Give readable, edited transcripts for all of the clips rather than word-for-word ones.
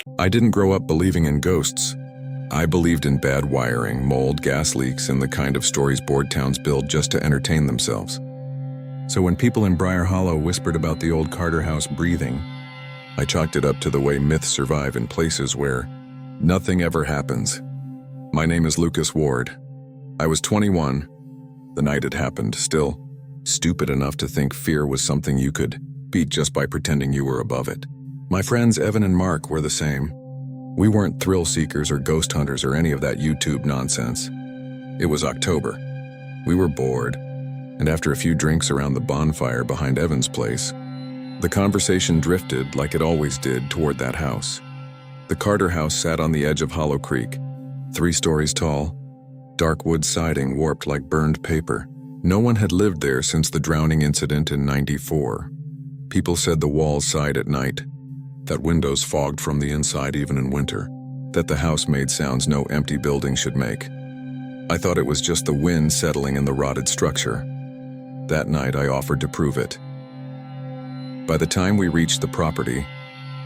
I didn't grow up believing in ghosts. I believed in bad wiring, mold, gas leaks, and the kind of stories board towns build just to entertain themselves. So when people in Briar Hollow whispered about the old Carter house breathing, I chalked it up to the way myths survive in places where nothing ever happens. My name is Lucas Ward. I was 21. The night it happened, still stupid enough to think fear was something you could beat just by pretending you were above it. My friends Evan and Mark were the same. We weren't thrill seekers or ghost hunters or any of that YouTube nonsense. It was October. We were bored, and after a few drinks around the bonfire behind Evan's place, the conversation drifted like it always did toward that house. The Carter house sat on the edge of Hollow Creek, 3 stories tall, dark wood siding warped like burned paper. No one had lived there since the drowning incident in '94. People said the walls sighed at night, that windows fogged from the inside even in winter, that the house made sounds no empty building should make. I thought it was just the wind settling in the rotted structure. That night I offered to prove it. By the time we reached the property,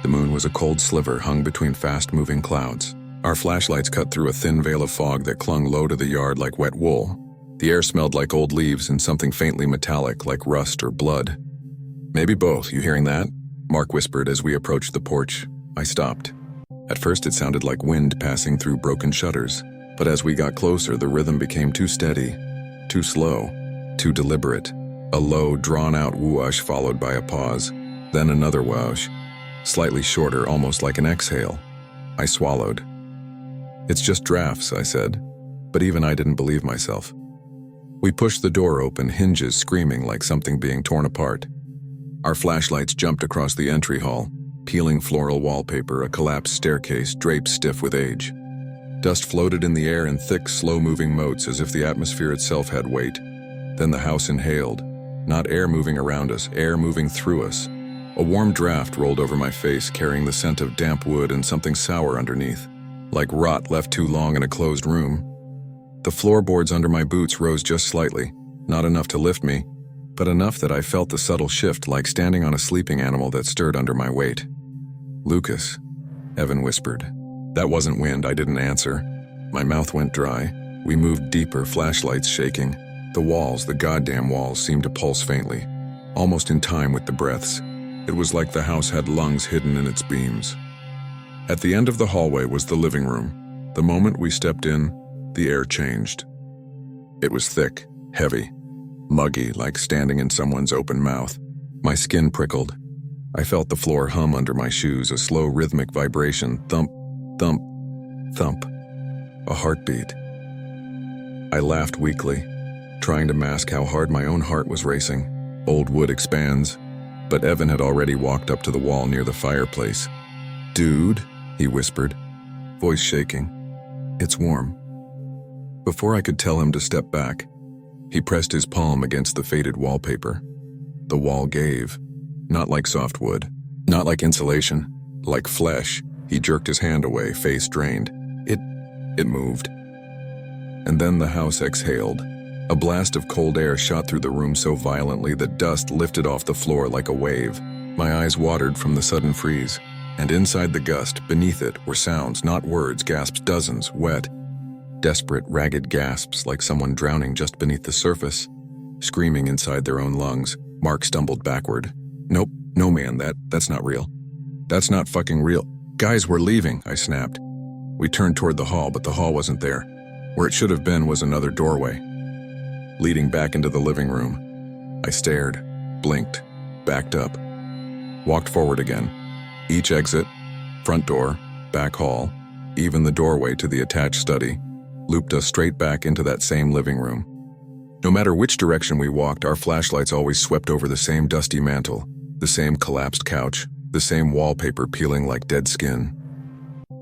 the moon was a cold sliver hung between fast-moving clouds. Our flashlights cut through a thin veil of fog that clung low to the yard like wet wool. The air smelled like old leaves and something faintly metallic like rust or blood. "Maybe both, you hearing that?" Mark whispered as we approached the porch. I stopped. At first it sounded like wind passing through broken shutters, but as we got closer the rhythm became too steady, too slow, too deliberate. A low, drawn-out whoosh followed by a pause, then another whoosh, slightly shorter, almost like an exhale. I swallowed. "It's just drafts," I said, but even I didn't believe myself. We pushed the door open, hinges screaming like something being torn apart. Our flashlights jumped across the entry hall, peeling floral wallpaper, a collapsed staircase draped stiff with age. Dust floated in the air in thick, slow-moving motes as if the atmosphere itself had weight. Then the house inhaled, not air moving around us, air moving through us. A warm draft rolled over my face, carrying the scent of damp wood and something sour underneath, like rot left too long in a closed room. The floorboards under my boots rose just slightly, not enough to lift me, but enough that I felt the subtle shift, like standing on a sleeping animal that stirred under my weight. "Lucas," Evan whispered. That wasn't wind, I didn't answer. My mouth went dry. We moved deeper, flashlights shaking. The walls, the goddamn walls, seemed to pulse faintly, almost in time with the breaths. It was like the house had lungs hidden in its beams. At the end of the hallway was the living room. The moment we stepped in, the air changed. It was thick, heavy, muggy, like standing in someone's open mouth. My skin prickled. I felt the floor hum under my shoes, a slow rhythmic vibration, thump, thump, thump. A heartbeat. I laughed weakly, trying to mask how hard my own heart was racing. Old wood expands, but Evan had already walked up to the wall near the fireplace. "Dude," he whispered, voice shaking. "It's warm." Before I could tell him to step back, he pressed his palm against the faded wallpaper. The wall gave, not like soft wood, not like insulation, like flesh. He jerked his hand away, face drained. It moved. And then the house exhaled. A blast of cold air shot through the room so violently that dust lifted off the floor like a wave. My eyes watered from the sudden freeze, and inside the gust, beneath it, were sounds, not words, gasps, dozens, wet, desperate, ragged gasps like someone drowning just beneath the surface, screaming inside their own lungs. Mark stumbled backward. "Nope, no man, that's not real. That's not fucking real. Guys, we're leaving," I snapped. We turned toward the hall, but the hall wasn't there. Where it should have been was another doorway, leading back into the living room. I stared, blinked, backed up, walked forward again. Each exit, front door, back hall, even the doorway to the attached study, looped us straight back into that same living room. No matter which direction we walked, our flashlights always swept over the same dusty mantle, the same collapsed couch, the same wallpaper peeling like dead skin.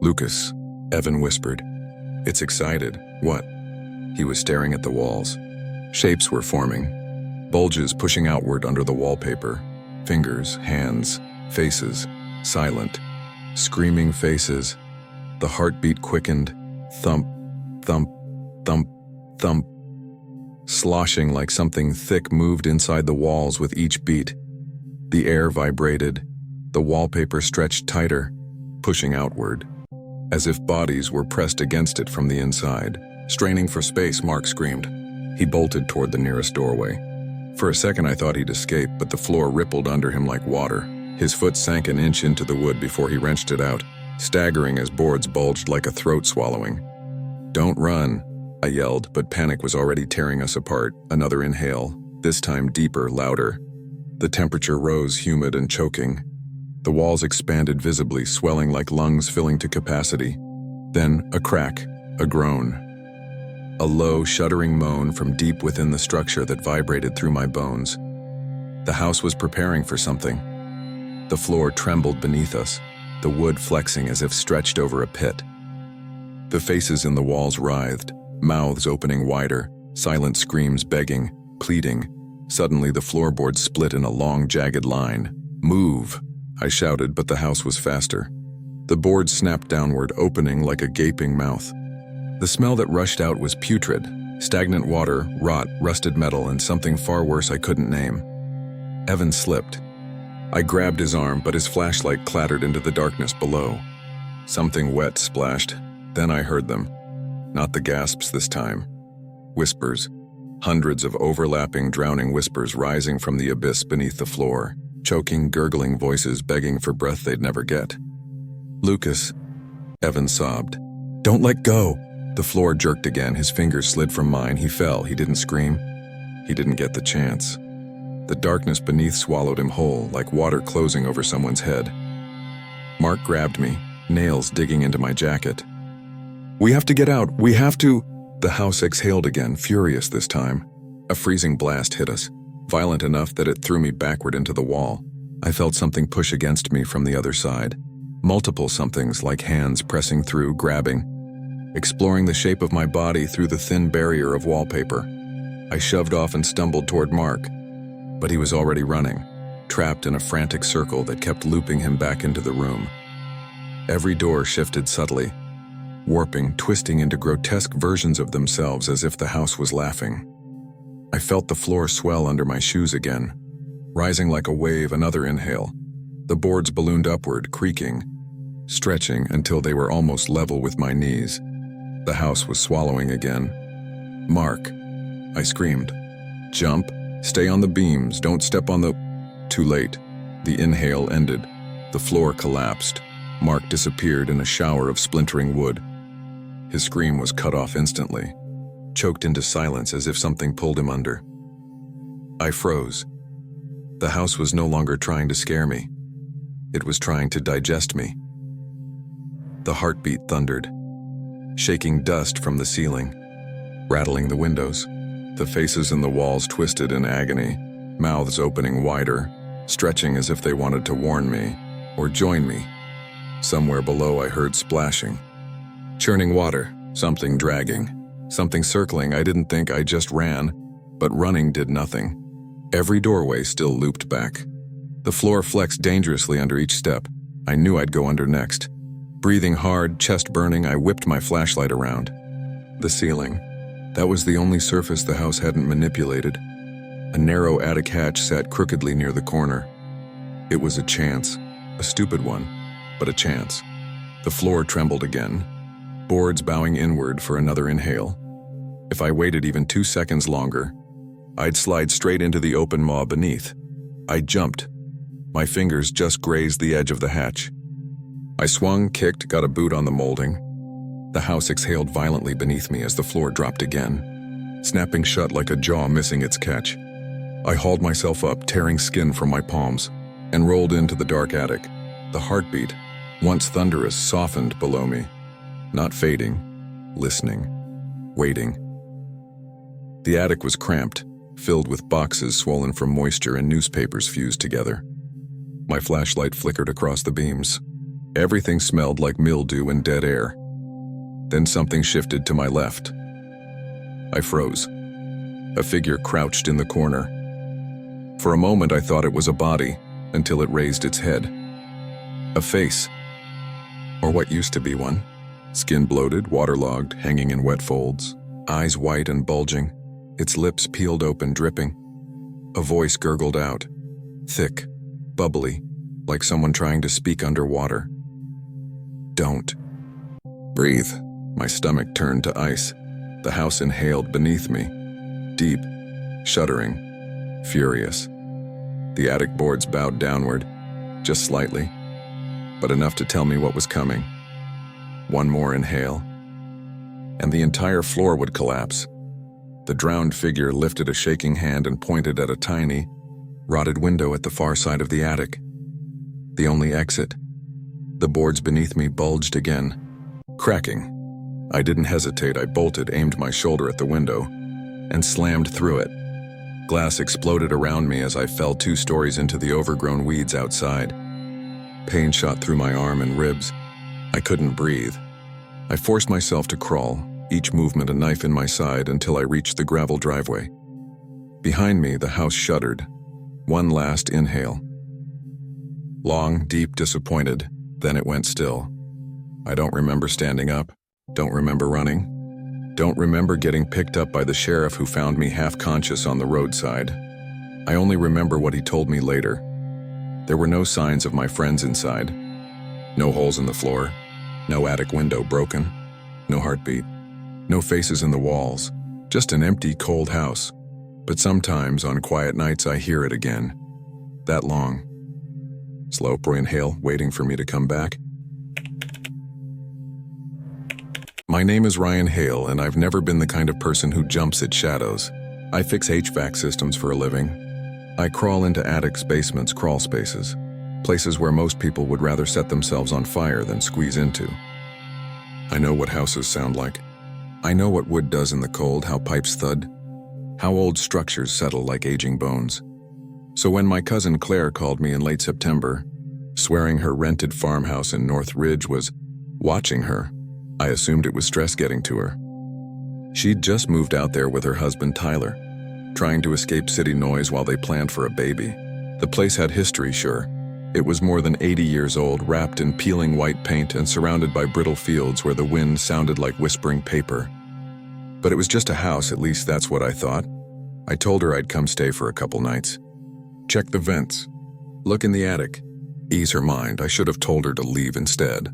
"Lucas," Evan whispered. "It's excited." "What?" He was staring at the walls. Shapes were forming, bulges pushing outward under the wallpaper. Fingers, hands, faces, silent, screaming faces. The heartbeat quickened. Thump, thump, thump, thump. Sloshing like something thick moved inside the walls with each beat. The air vibrated. The wallpaper stretched tighter, pushing outward, as if bodies were pressed against it from the inside. Straining for space, Mark screamed. He bolted toward the nearest doorway. For a second I thought he'd escape, but the floor rippled under him like water. His foot sank an inch into the wood before he wrenched it out, staggering as boards bulged like a throat swallowing. "Don't run," I yelled, but panic was already tearing us apart. Another inhale, this time deeper, louder. The temperature rose, humid and choking. The walls expanded visibly, swelling like lungs filling to capacity. Then a crack, a groan. A low, shuddering moan from deep within the structure that vibrated through my bones. The house was preparing for something. The floor trembled beneath us, the wood flexing as if stretched over a pit. The faces in the walls writhed, mouths opening wider, silent screams begging, pleading. Suddenly the floorboards split in a long, jagged line. "Move!" I shouted, but the house was faster. The boards snapped downward, opening like a gaping mouth. The smell that rushed out was putrid, stagnant water, rot, rusted metal, and something far worse I couldn't name. Evan slipped. I grabbed his arm, but his flashlight clattered into the darkness below. Something wet splashed. Then I heard them. Not the gasps this time. Whispers. Hundreds of overlapping, drowning whispers rising from the abyss beneath the floor. Choking, gurgling voices begging for breath they'd never get. "Lucas," Evan sobbed. "Don't let go." The floor jerked again, his fingers slid from mine. He fell, he didn't scream. He didn't get the chance. The darkness beneath swallowed him whole, like water closing over someone's head. Mark grabbed me, nails digging into my jacket. "We have to get out, we have to." The house exhaled again, furious this time. A freezing blast hit us, violent enough that it threw me backward into the wall. I felt something push against me from the other side. Multiple somethings, like hands pressing through, grabbing, exploring the shape of my body through the thin barrier of wallpaper. I shoved off and stumbled toward Mark, but he was already running, trapped in a frantic circle that kept looping him back into the room. Every door shifted subtly, warping, twisting into grotesque versions of themselves as if the house was laughing. I felt the floor swell under my shoes again, rising like a wave. Another inhale. The boards ballooned upward, creaking, stretching until they were almost level with my knees. The house was swallowing again. "Mark," I screamed. "Jump, stay on the beams, don't step on the—" Too late. The inhale ended. The floor collapsed. Mark disappeared in a shower of splintering wood. His scream was cut off instantly, choked into silence as if something pulled him under. I froze. The house was no longer trying to scare me. It was trying to digest me. The heartbeat thundered, shaking dust from the ceiling, rattling the windows. The faces in the walls twisted in agony, mouths opening wider, stretching as if they wanted to warn me or join me. Somewhere below I heard splashing. Churning water, something dragging, something circling. I didn't think, I just ran, but running did nothing. Every doorway still looped back. The floor flexed dangerously under each step. I knew I'd go under next. Breathing hard, chest burning, I whipped my flashlight around. The ceiling. That was the only surface the house hadn't manipulated. A narrow attic hatch sat crookedly near the corner. It was a chance, a stupid one, but a chance. The floor trembled again, boards bowing inward for another inhale. If I waited even 2 seconds longer, I'd slide straight into the open maw beneath. I jumped. My fingers just grazed the edge of the hatch. I swung, kicked, got a boot on the molding. The house exhaled violently beneath me as the floor dropped again, snapping shut like a jaw missing its catch. I hauled myself up, tearing skin from my palms, and rolled into the dark attic. The heartbeat, once thunderous, softened below me, not fading, listening, waiting. The attic was cramped, filled with boxes swollen from moisture and newspapers fused together. My flashlight flickered across the beams. Everything smelled like mildew and dead air. Then something shifted to my left. I froze. A figure crouched in the corner. For a moment I thought it was a body, until it raised its head. A face. Or what used to be one. Skin bloated, waterlogged, hanging in wet folds. Eyes white and bulging. Its lips peeled open, dripping. A voice gurgled out. Thick, bubbly, like someone trying to speak underwater. Don't. Breathe. My stomach turned to ice. The house inhaled beneath me. Deep, shuddering, furious. The attic boards bowed downward, just slightly, but enough to tell me what was coming. One more inhale, and the entire floor would collapse. The drowned figure lifted a shaking hand and pointed at a tiny, rotted window at the far side of the attic. The only exit. The boards beneath me bulged again, cracking. I didn't hesitate. I bolted, aimed my shoulder at the window, and slammed through it. Glass exploded around me as I fell 2 stories into the overgrown weeds outside. Pain shot through my arm and ribs. I couldn't breathe. I forced myself to crawl, each movement a knife in my side, until I reached the gravel driveway. Behind me, the house shuddered. One last inhale. Long, deep, disappointed, then it went still. I don't remember standing up, don't remember running, don't remember getting picked up by the sheriff who found me half-conscious on the roadside. I only remember what he told me later. There were no signs of my friends inside. No holes in the floor, no attic window broken, no heartbeat, no faces in the walls, just an empty, cold house. But sometimes, on quiet nights, I hear it again. That long. Slow inhale, waiting for me to come back. My name is Ryan Hale, and I've never been the kind of person who jumps at shadows. I fix HVAC systems for a living. I crawl into attics, basements, crawl spaces, places where most people would rather set themselves on fire than squeeze into. I know what houses sound like. I know what wood does in the cold, how pipes thud, how old structures settle like aging bones. So when my cousin Claire called me in late September, swearing her rented farmhouse in North Ridge was watching her, I assumed it was stress getting to her. She'd just moved out there with her husband Tyler, trying to escape city noise while they planned for a baby. The place had history, sure. It was more than 80 years old, wrapped in peeling white paint and surrounded by brittle fields where the wind sounded like whispering paper. But it was just a house, at least that's what I thought. I told her I'd come stay for a couple nights. Check the vents. Look in the attic. Ease her mind. I should have told her to leave instead.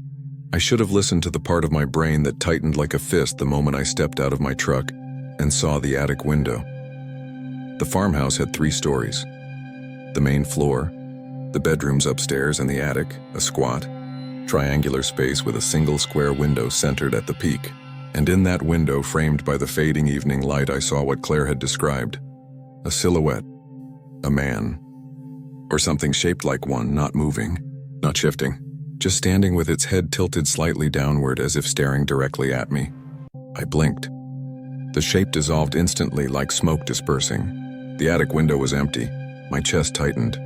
I should have listened to the part of my brain that tightened like a fist the moment I stepped out of my truck and saw the attic window. The farmhouse had 3 stories. The main floor, the bedrooms upstairs, and the attic, a squat, triangular space with a single square window centered at the peak. And in that window, framed by the fading evening light, I saw what Claire had described. A silhouette. A man. Or something shaped like one, not moving, not shifting, just standing with its head tilted slightly downward as if staring directly at me. I blinked. The shape dissolved instantly like smoke dispersing. The attic window was empty. My chest tightened.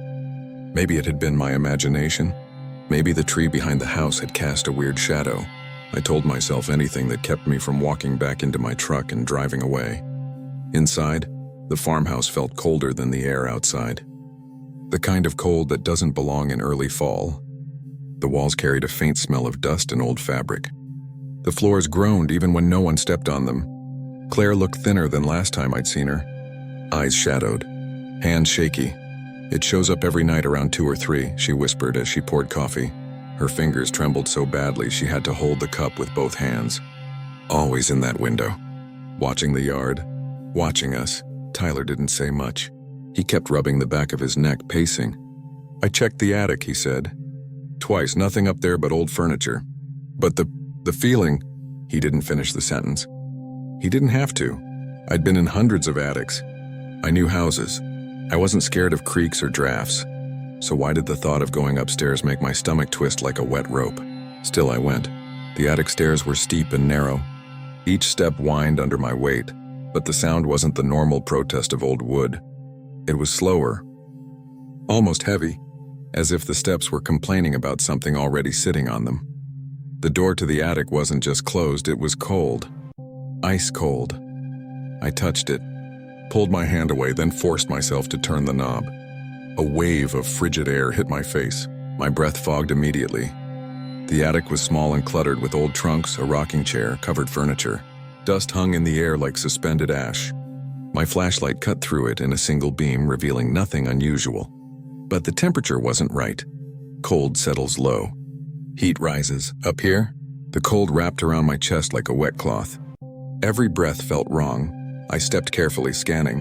Maybe it had been my imagination. Maybe the tree behind the house had cast a weird shadow. I told myself anything that kept me from walking back into my truck and driving away. Inside, the farmhouse felt colder than the air outside. The kind of cold that doesn't belong in early fall. The walls carried a faint smell of dust and old fabric. The floors groaned even when no one stepped on them. Claire looked thinner than last time I'd seen her. Eyes shadowed, hands shaky. It shows up every night around 2 or 3, she whispered as she poured coffee. Her fingers trembled so badly she had to hold the cup with both hands. Always in that window. Watching the yard, watching us. Tyler didn't say much. He kept rubbing the back of his neck, pacing. I checked the attic, he said. Twice, nothing up there but old furniture. But the feeling, he didn't finish the sentence. He didn't have to. I'd been in hundreds of attics. I knew houses. I wasn't scared of creaks or drafts. So why did the thought of going upstairs make my stomach twist like a wet rope? Still I went. The attic stairs were steep and narrow. Each step whined under my weight, but the sound wasn't the normal protest of old wood. It was slower, almost heavy, as if the steps were complaining about something already sitting on them. The door to the attic wasn't just closed, it was cold. Ice cold. I touched it, pulled my hand away, then forced myself to turn the knob. A wave of frigid air hit my face. My breath fogged immediately. The attic was small and cluttered with old trunks, a rocking chair, covered furniture. Dust hung in the air like suspended ash. My flashlight cut through it in a single beam, revealing nothing unusual. But the temperature wasn't right. Cold settles low. Heat rises. Up here, the cold wrapped around my chest like a wet cloth. Every breath felt wrong. I stepped carefully, scanning.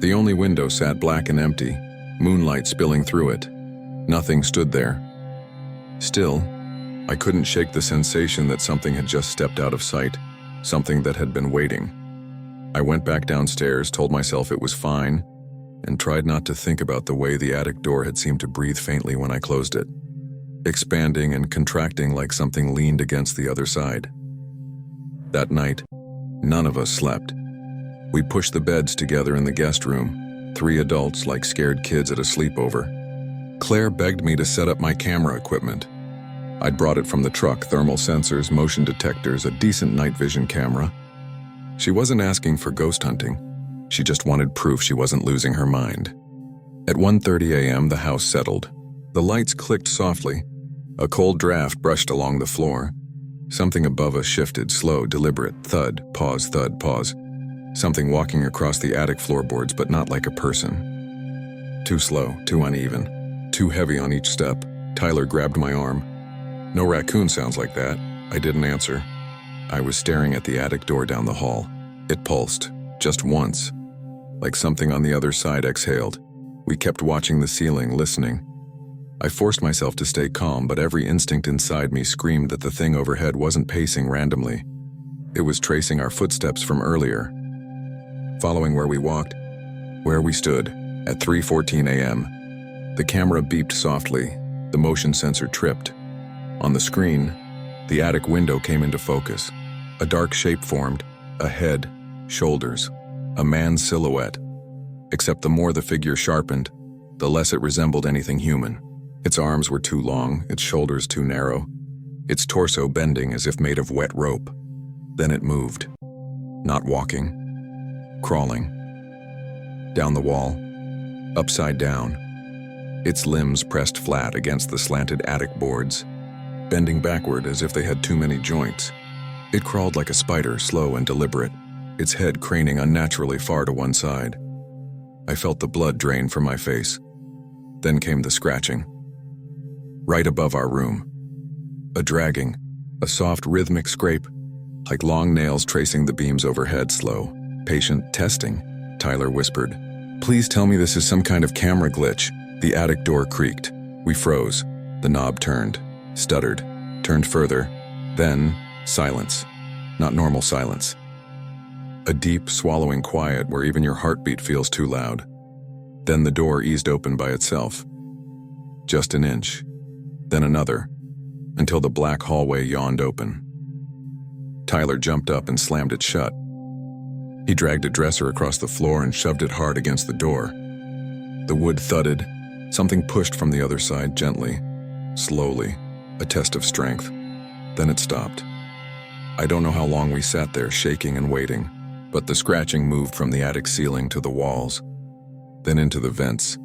The only window sat black and empty, moonlight spilling through it. Nothing stood there. Still, I couldn't shake the sensation that something had just stepped out of sight, something that had been waiting. I went back downstairs, told myself it was fine, and tried not to think about the way the attic door had seemed to breathe faintly when I closed it, expanding and contracting like something leaned against the other side. That night, none of us slept. We pushed the beds together in the guest room, 3 adults like scared kids at a sleepover. Claire begged me to set up my camera equipment. I'd brought it from the truck, thermal sensors, motion detectors, a decent night vision camera. She wasn't asking for ghost hunting. She just wanted proof she wasn't losing her mind. At 1:30 a.m., the house settled. The lights clicked softly. A cold draft brushed along the floor. Something above us shifted, slow, deliberate, thud, pause, thud, pause. Something walking across the attic floorboards, but not like a person. Too slow, too uneven, too heavy on each step. Tyler grabbed my arm. "No raccoon sounds like that." I didn't answer. I was staring at the attic door down the hall. It pulsed, just once, like something on the other side exhaled. We kept watching the ceiling, listening. I forced myself to stay calm, but every instinct inside me screamed that the thing overhead wasn't pacing randomly. It was tracing our footsteps from earlier, following where we walked, where we stood. At 3:14 a.m., the camera beeped softly. The motion sensor tripped. On the screen, the attic window came into focus. A dark shape formed, a head, shoulders, a man's silhouette. Except the more the figure sharpened, the less it resembled anything human. Its arms were too long, its shoulders too narrow, its torso bending as if made of wet rope. Then it moved. Not walking, crawling. Down the wall, upside down. Its limbs pressed flat against the slanted attic boards, bending backward as if they had too many joints. It crawled like a spider, slow and deliberate, its head craning unnaturally far to one side. I felt the blood drain from my face. Then came the scratching. Right above our room. A dragging, a soft rhythmic scrape, like long nails tracing the beams overhead. Slow, patient testing, Tyler whispered. "Please tell me this is some kind of camera glitch." The attic door creaked. We froze. The knob turned, stuttered, turned further. Then, silence. Not normal silence. A deep, swallowing quiet where even your heartbeat feels too loud. Then the door eased open by itself. Just an inch. Then another, until the black hallway yawned open. Tyler jumped up and slammed it shut. He dragged a dresser across the floor and shoved it hard against the door. The wood thudded. Something pushed from the other side gently, slowly, a test of strength. Then it stopped. I don't know how long we sat there, shaking and waiting, but the scratching moved from the attic ceiling to the walls, then into the vents.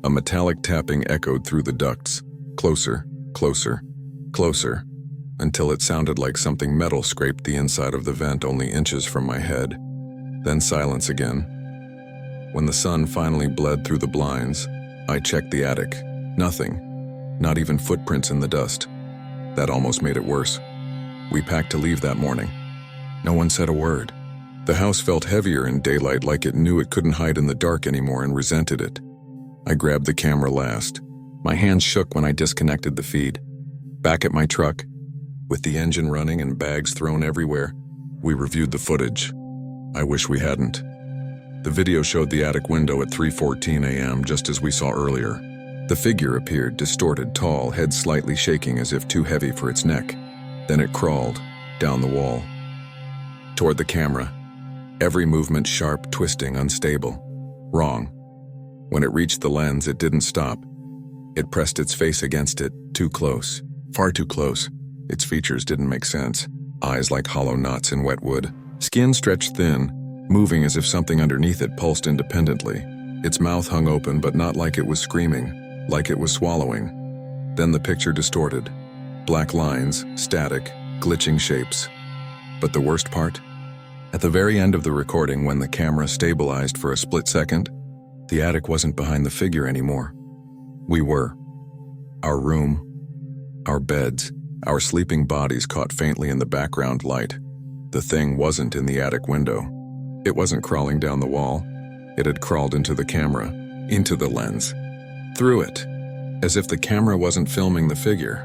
A metallic tapping echoed through the ducts, closer, closer, closer, until it sounded like something metal scraped the inside of the vent only inches from my head. Then silence again. When the sun finally bled through the blinds, I checked the attic. Nothing. Not even footprints in the dust. That almost made it worse. We packed to leave that morning. No one said a word. The house felt heavier in daylight, like it knew it couldn't hide in the dark anymore and resented it. I grabbed the camera last. My hands shook when I disconnected the feed. Back at my truck, with the engine running and bags thrown everywhere, we reviewed the footage. I wish we hadn't. The video showed the attic window at 3:14 a.m., just as we saw earlier. The figure appeared, distorted, tall, head slightly shaking as if too heavy for its neck. Then it crawled, down the wall, toward the camera. Every movement sharp, twisting, unstable. Wrong. When it reached the lens, it didn't stop. It pressed its face against it, too close, far too close. Its features didn't make sense. Eyes like hollow knots in wet wood. Skin stretched thin, moving as if something underneath it pulsed independently. Its mouth hung open, but not like it was screaming, like it was swallowing. Then the picture distorted. Black lines, static, glitching shapes. But the worst part? At the very end of the recording, when the camera stabilized for a split second, the attic wasn't behind the figure anymore. We were. Our room, Our beds, our sleeping bodies caught faintly in the background light. The thing wasn't in the attic window. It wasn't crawling down the wall. It had crawled into the camera, into the lens, through it, as if the camera wasn't filming the figure,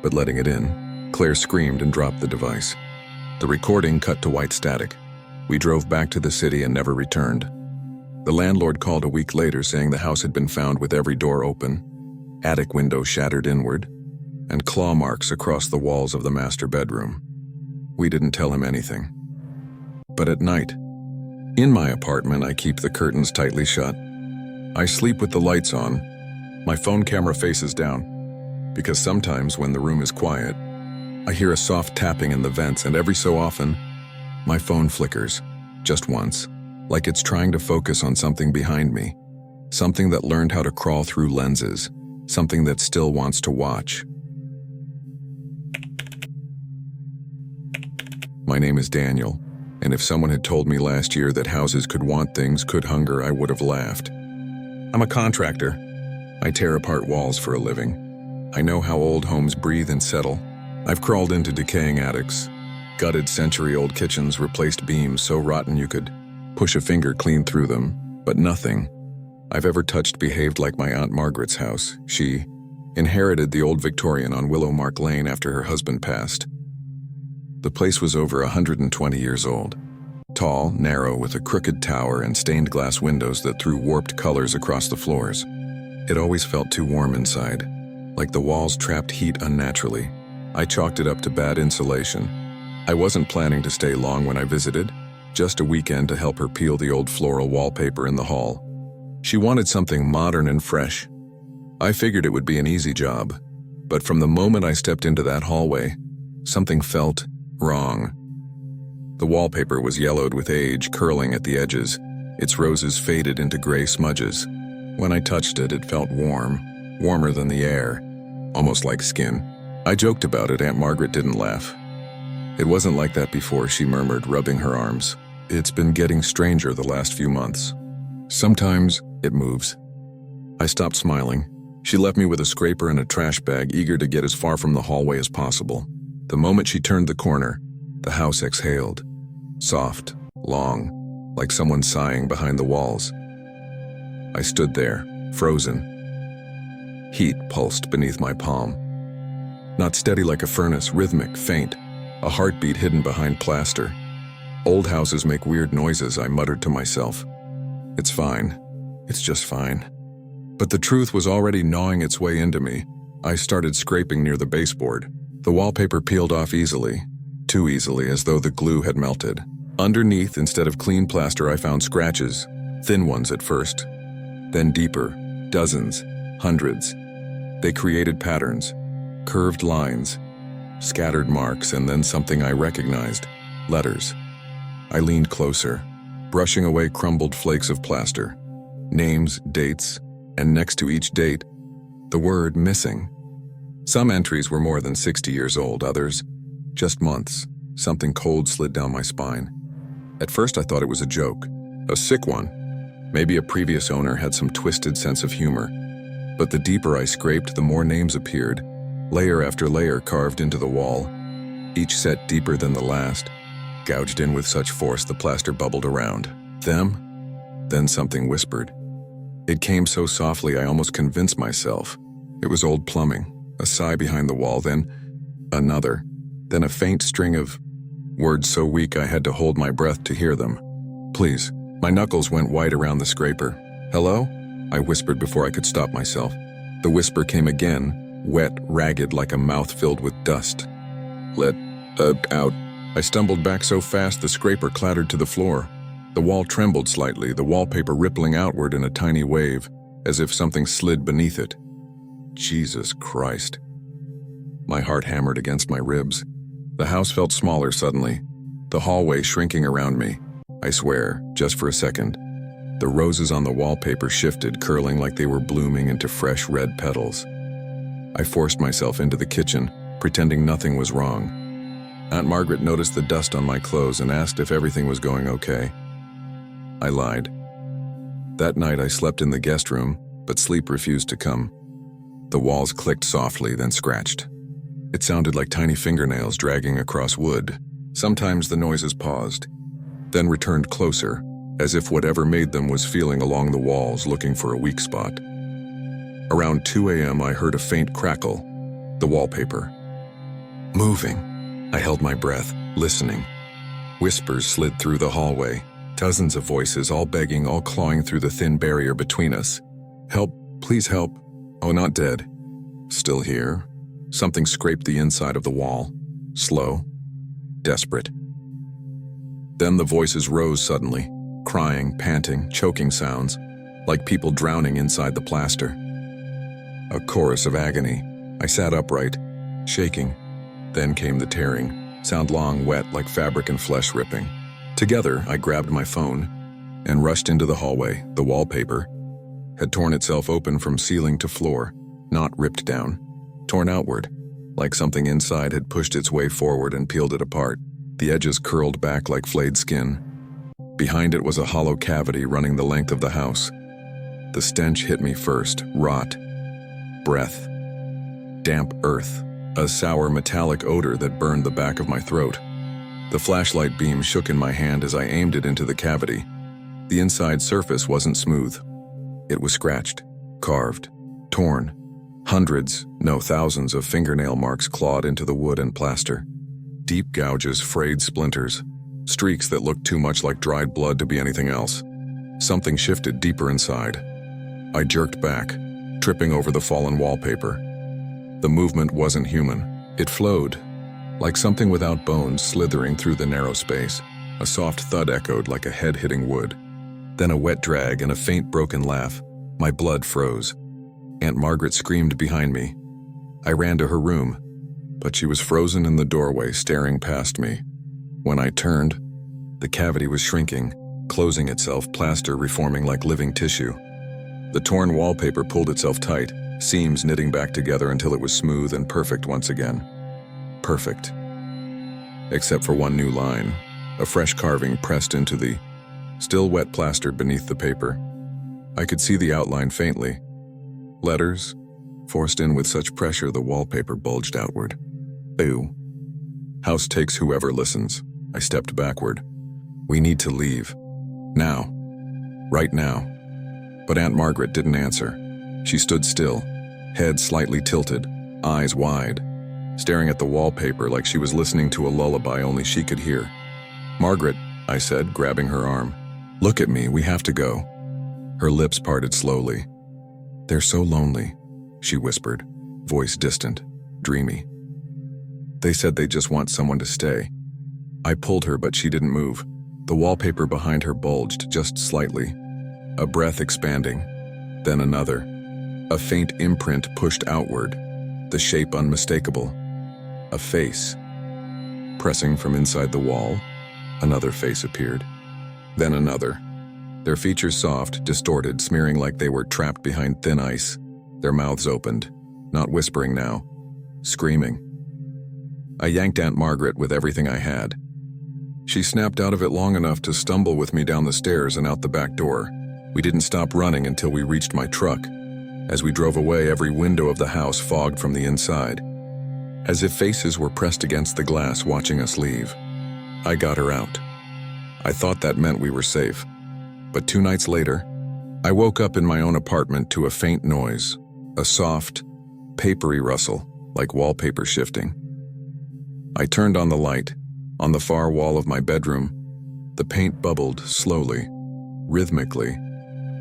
but letting it in. Claire screamed and dropped the device. The recording cut to white static. We drove back to the city and never returned. The landlord called a week later saying the house had been found with every door open, attic window shattered inward, and claw marks across the walls of the master bedroom. We didn't tell him anything. But at night, in my apartment, I keep the curtains tightly shut. I sleep with the lights on. My phone camera faces down, because sometimes when the room is quiet, I hear a soft tapping in the vents, and every so often, my phone flickers, just once, like it's trying to focus on something behind me, something that learned how to crawl through lenses, something that still wants to watch. My name is Daniel, and if someone had told me last year that houses could want things, could hunger, I would have laughed. I'm a contractor. I tear apart walls for a living. I know how old homes breathe and settle. I've crawled into decaying attics, gutted century-old kitchens, replaced beams so rotten you could push a finger clean through them, but nothing I've ever touched behaved like my Aunt Margaret's house. She inherited the old Victorian on Willow Mark Lane after her husband passed. The place was over 120 years old. Tall, narrow, with a crooked tower and stained glass windows that threw warped colors across the floors. It always felt too warm inside, like the walls trapped heat unnaturally. I chalked it up to bad insulation. I wasn't planning to stay long when I visited, just a weekend to help her peel the old floral wallpaper in the hall. She wanted something modern and fresh. I figured it would be an easy job, but from the moment I stepped into that hallway, something felt wrong. The wallpaper was yellowed with age, curling at the edges. Its roses faded into gray smudges. When I touched it, it felt warm, warmer than the air, almost like skin. I joked about it. Aunt Margaret didn't laugh. It wasn't like that before, she murmured, rubbing her arms. It's been getting stranger the last few months. Sometimes it moves. I stopped smiling. She left me with a scraper and a trash bag, eager to get as far from the hallway as possible. The moment she turned the corner, the house exhaled. Soft, long, like someone sighing behind the walls. I stood there, frozen. Heat pulsed beneath my palm. Not steady like a furnace, rhythmic, faint, a heartbeat hidden behind plaster. Old houses make weird noises, I muttered to myself. It's fine. It's just fine. But the truth was already gnawing its way into me. I started scraping near the baseboard. The wallpaper peeled off easily, too easily, as though the glue had melted. Underneath, instead of clean plaster, I found scratches, thin ones at first, then deeper, dozens, hundreds. They created patterns, curved lines, scattered marks, and then something I recognized, letters. I leaned closer, brushing away crumbled flakes of plaster, names, dates, and next to each date, the word missing. Some entries were more than 60 years old, others just months. Something cold slid down my spine. At first I thought it was a joke, a sick one. Maybe a previous owner had some twisted sense of humor. But the deeper I scraped, the more names appeared, layer after layer carved into the wall, each set deeper than the last, gouged in with such force the plaster bubbled around. Them? Then something whispered. It came so softly I almost convinced myself. It was old plumbing. A sigh behind the wall, then another, then a faint string of words so weak I had to hold my breath to hear them. Please. My knuckles went white around the scraper. Hello? I whispered before I could stop myself. The whisper came again, wet, ragged, like a mouth filled with dust. Let out. I stumbled back so fast the scraper clattered to the floor. The wall trembled slightly, the wallpaper rippling outward in a tiny wave, as if something slid beneath it. Jesus Christ. My heart hammered against my ribs. The house felt smaller suddenly, the hallway shrinking around me. I swear, just for a second. The roses on the wallpaper shifted, curling like they were blooming into fresh red petals. I forced myself into the kitchen, pretending nothing was wrong. Aunt Margaret noticed the dust on my clothes and asked if everything was going okay. I lied. That night I slept in the guest room, but sleep refused to come. The walls clicked softly, then scratched. It sounded like tiny fingernails dragging across wood. Sometimes the noises paused, then returned closer, as if whatever made them was feeling along the walls looking for a weak spot. Around 2 a.m. I heard a faint crackle, the wallpaper. Moving. I held my breath, listening. Whispers slid through the hallway, dozens of voices, all begging, all clawing through the thin barrier between us. Help, please help. Oh, not dead. Still here. Something scraped the inside of the wall. Slow. Desperate. Then the voices rose suddenly, crying, panting, choking sounds, like people drowning inside the plaster. A chorus of agony. I sat upright, shaking. Then came the tearing, sound long, wet, like fabric and flesh ripping. Together, I grabbed my phone and rushed into the hallway. The wallpaper had torn itself open from ceiling to floor, not ripped down, torn outward, like something inside had pushed its way forward and peeled it apart. The edges curled back like flayed skin. Behind it was a hollow cavity running the length of the house. The stench hit me first, rot, breath, damp earth, a sour metallic odor that burned the back of my throat. The flashlight beam shook in my hand as I aimed it into the cavity. The inside surface wasn't smooth. It was scratched, carved, torn. Hundreds, no thousands of fingernail marks clawed into the wood and plaster. Deep gouges, frayed splinters, streaks that looked too much like dried blood to be anything else. Something shifted deeper inside. I jerked back, tripping over the fallen wallpaper. The movement wasn't human. It flowed, like something without bones slithering through the narrow space. A soft thud echoed like a head hitting wood. Then a wet drag and a faint broken laugh. My blood froze. Aunt Margaret screamed behind me. I ran to her room, but she was frozen in the doorway, staring past me. When I turned, the cavity was shrinking, closing itself, plaster reforming like living tissue. The torn wallpaper pulled itself tight, seams knitting back together until it was smooth and perfect once again. Perfect. Except for one new line, a fresh carving pressed into the still wet plaster beneath the paper. I could see the outline faintly. Letters, forced in with such pressure the wallpaper bulged outward. Ew. House takes whoever listens. I stepped backward. We need to leave. Now. Right now. But Aunt Margaret didn't answer. She stood still, head slightly tilted, eyes wide, staring at the wallpaper like she was listening to a lullaby only she could hear. Margaret, I said, grabbing her arm. Look at me, we have to go. Her lips parted slowly. They're so lonely, she whispered, voice distant, dreamy. They said they just want someone to stay. I pulled her, but she didn't move. The wallpaper behind her bulged just slightly. A breath expanding, then another. A faint imprint pushed outward, the shape unmistakable. A face. Pressing from inside the wall, another face appeared. Then another. Their features soft, distorted, smearing like they were trapped behind thin ice. Their mouths opened, not whispering now, screaming. I yanked Aunt Margaret with everything I had. She snapped out of it long enough to stumble with me down the stairs and out the back door. We didn't stop running until we reached my truck. As we drove away, every window of the house fogged from the inside, as if faces were pressed against the glass watching us leave. I got her out. I thought that meant we were safe. But 2 nights later, I woke up in my own apartment to a faint noise, a soft, papery rustle, like wallpaper shifting. I turned on the light. On the far wall of my bedroom, the paint bubbled slowly, rhythmically,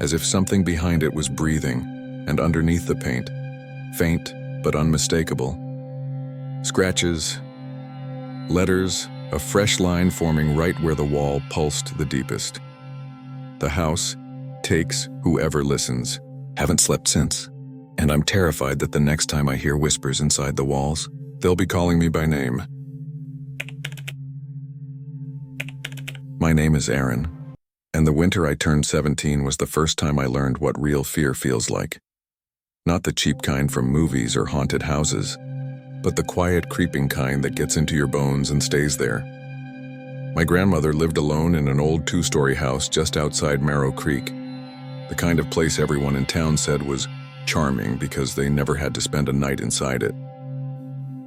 as if something behind it was breathing, and underneath the paint, faint but unmistakable. Scratches, letters, a fresh line forming right where the wall pulsed the deepest. The house takes whoever listens. Haven't slept since, and I'm terrified that the next time I hear whispers inside the walls, they'll be calling me by name. My name is Aaron, and the winter I turned 17 was the first time I learned what real fear feels like. Not the cheap kind from movies or haunted houses, but the quiet, creeping kind that gets into your bones and stays there. My grandmother lived alone in an old 2-story house just outside Marrow Creek, the kind of place everyone in town said was charming because they never had to spend a night inside it.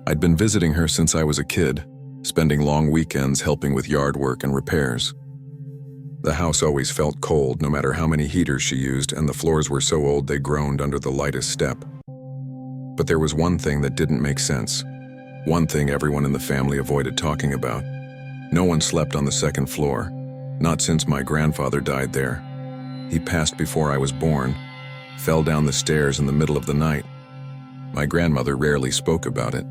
I'd been visiting her since I was a kid, spending long weekends helping with yard work and repairs. The house always felt cold no matter how many heaters she used, and the floors were so old they groaned under the lightest step. But there was one thing that didn't make sense. One thing everyone in the family avoided talking about. No one slept on the second floor, not since my grandfather died there. He passed before I was born, fell down the stairs in the middle of the night. My grandmother rarely spoke about it.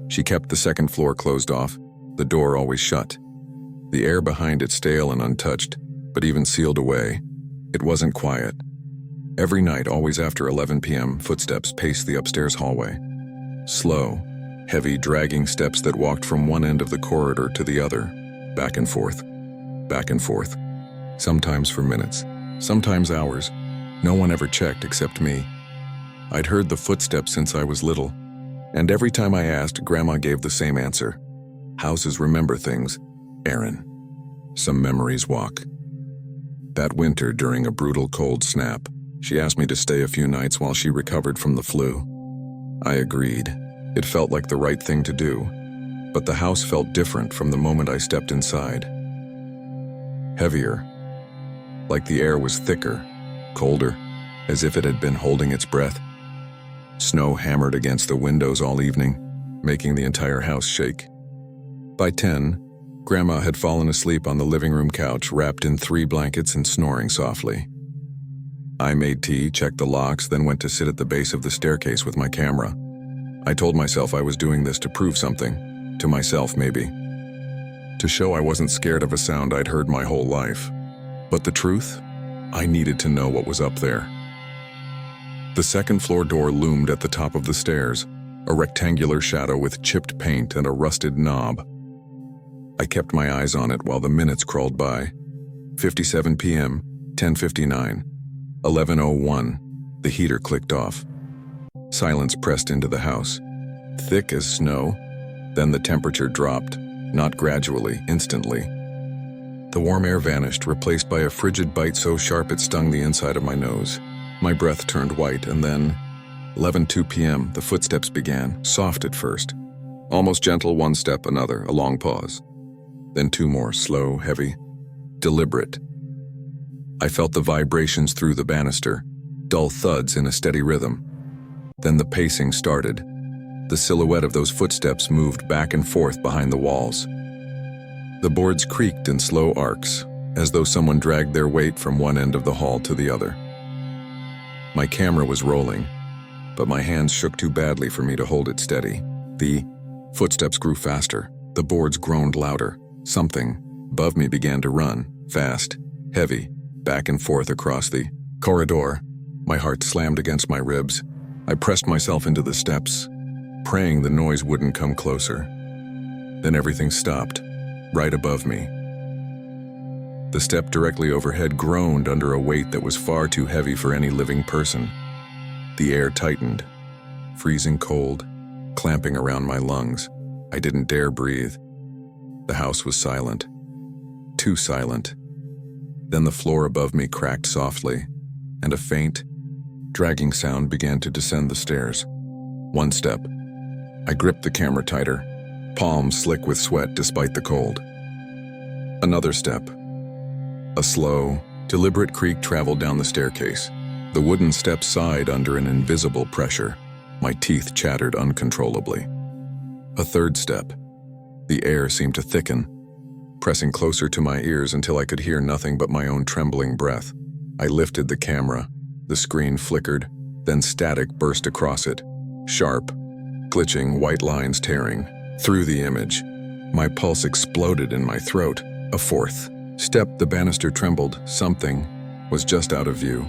She kept the second floor closed off, the door always shut. The air behind it stale and untouched, but even sealed away, it wasn't quiet. Every night, always after 11 p.m., footsteps paced the upstairs hallway. Slow, heavy, dragging steps that walked from one end of the corridor to the other, back and forth, sometimes for minutes, sometimes hours. No one ever checked except me. I'd heard the footsteps since I was little, and every time I asked, Grandma gave the same answer. Houses remember things, Aaron. Some memories walk. That winter, during a brutal cold snap, she asked me to stay a few nights while she recovered from the flu. I agreed. It felt like the right thing to do, but the house felt different from the moment I stepped inside. Heavier, like the air was thicker, colder, as if it had been holding its breath. Snow hammered against the windows all evening, making the entire house shake. By 10, Grandma had fallen asleep on the living room couch, wrapped in 3 blankets and snoring softly. I made tea, checked the locks, then went to sit at the base of the staircase with my camera. I told myself I was doing this to prove something, to myself maybe, to show I wasn't scared of a sound I'd heard my whole life. But the truth? I needed to know what was up there. The second floor door loomed at the top of the stairs, a rectangular shadow with chipped paint and a rusted knob. I kept my eyes on it while the minutes crawled by. 57 p.m., 10:59, 11:01, the heater clicked off. Silence pressed into the house, thick as snow. Then the temperature dropped, not gradually, instantly. The warm air vanished, replaced by a frigid bite so sharp it stung the inside of my nose. My breath turned white, and then, 11:02 p.m., the footsteps began, soft at first. Almost gentle, one step, another, a long pause. Then 2 more, slow, heavy, deliberate. I felt the vibrations through the banister, dull thuds in a steady rhythm. Then the pacing started. The silhouette of those footsteps moved back and forth behind the walls. The boards creaked in slow arcs, as though someone dragged their weight from one end of the hall to the other. My camera was rolling, but my hands shook too badly for me to hold it steady. The footsteps grew faster. The boards groaned louder. Something above me began to run, fast, heavy, back and forth across the corridor. My heart slammed against my ribs. I pressed myself into the steps, praying the noise wouldn't come closer. Then everything stopped, right above me. The step directly overhead groaned under a weight that was far too heavy for any living person. The air tightened, freezing cold, clamping around my lungs. I didn't dare breathe. The house was silent, too silent. Then the floor above me cracked softly, and a faint, dragging sound began to descend the stairs. One step. I gripped the camera tighter, palms slick with sweat despite the cold. Another step. A slow, deliberate creak traveled down the staircase. The wooden steps sighed under an invisible pressure. My teeth chattered uncontrollably. A third step. The air seemed to thicken, pressing closer to my ears until I could hear nothing but my own trembling breath. I lifted the camera. The screen flickered, then static burst across it. Sharp, glitching, white lines tearing through the image. My pulse exploded in my throat. A fourth step, the banister trembled. Something was just out of view,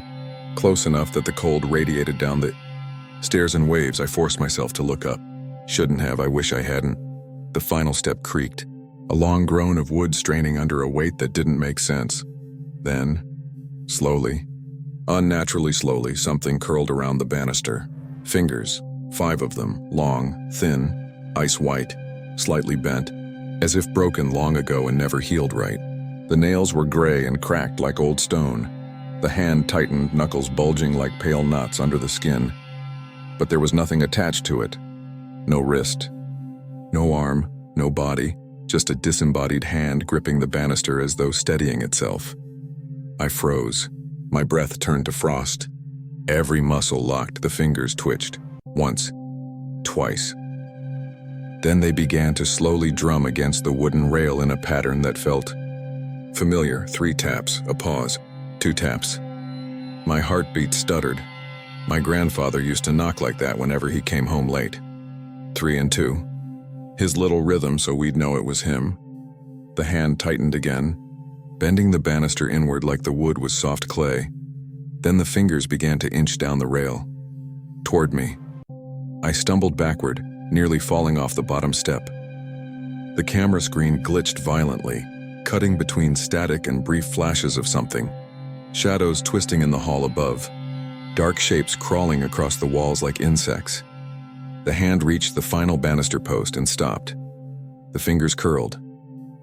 close enough that the cold radiated down the stairs in waves. I forced myself to look up. Shouldn't have, I wish I hadn't. The final step creaked, a long groan of wood straining under a weight that didn't make sense. Then, slowly, unnaturally slowly, something curled around the banister. Fingers, 5 of them, long, thin, ice white, slightly bent, as if broken long ago and never healed right. The nails were gray and cracked like old stone. The hand tightened, knuckles bulging like pale nuts under the skin. But there was nothing attached to it. No wrist, No arm, no body, just a disembodied hand gripping the banister as though steadying itself. I froze. My breath turned to frost. Every muscle locked, the fingers twitched. Once. Twice. Then they began to slowly drum against the wooden rail in a pattern that felt familiar. 3 taps, a pause, 2 taps. My heartbeat stuttered. My grandfather used to knock like that whenever he came home late. 3 and 2. His little rhythm so we'd know it was him. The hand tightened again, bending the banister inward like the wood was soft clay. Then the fingers began to inch down the rail. Toward me. I stumbled backward, nearly falling off the bottom step. The camera screen glitched violently, cutting between static and brief flashes of something. Shadows twisting in the hall above. Dark shapes crawling across the walls like insects. The hand reached the final banister post and stopped. The fingers curled.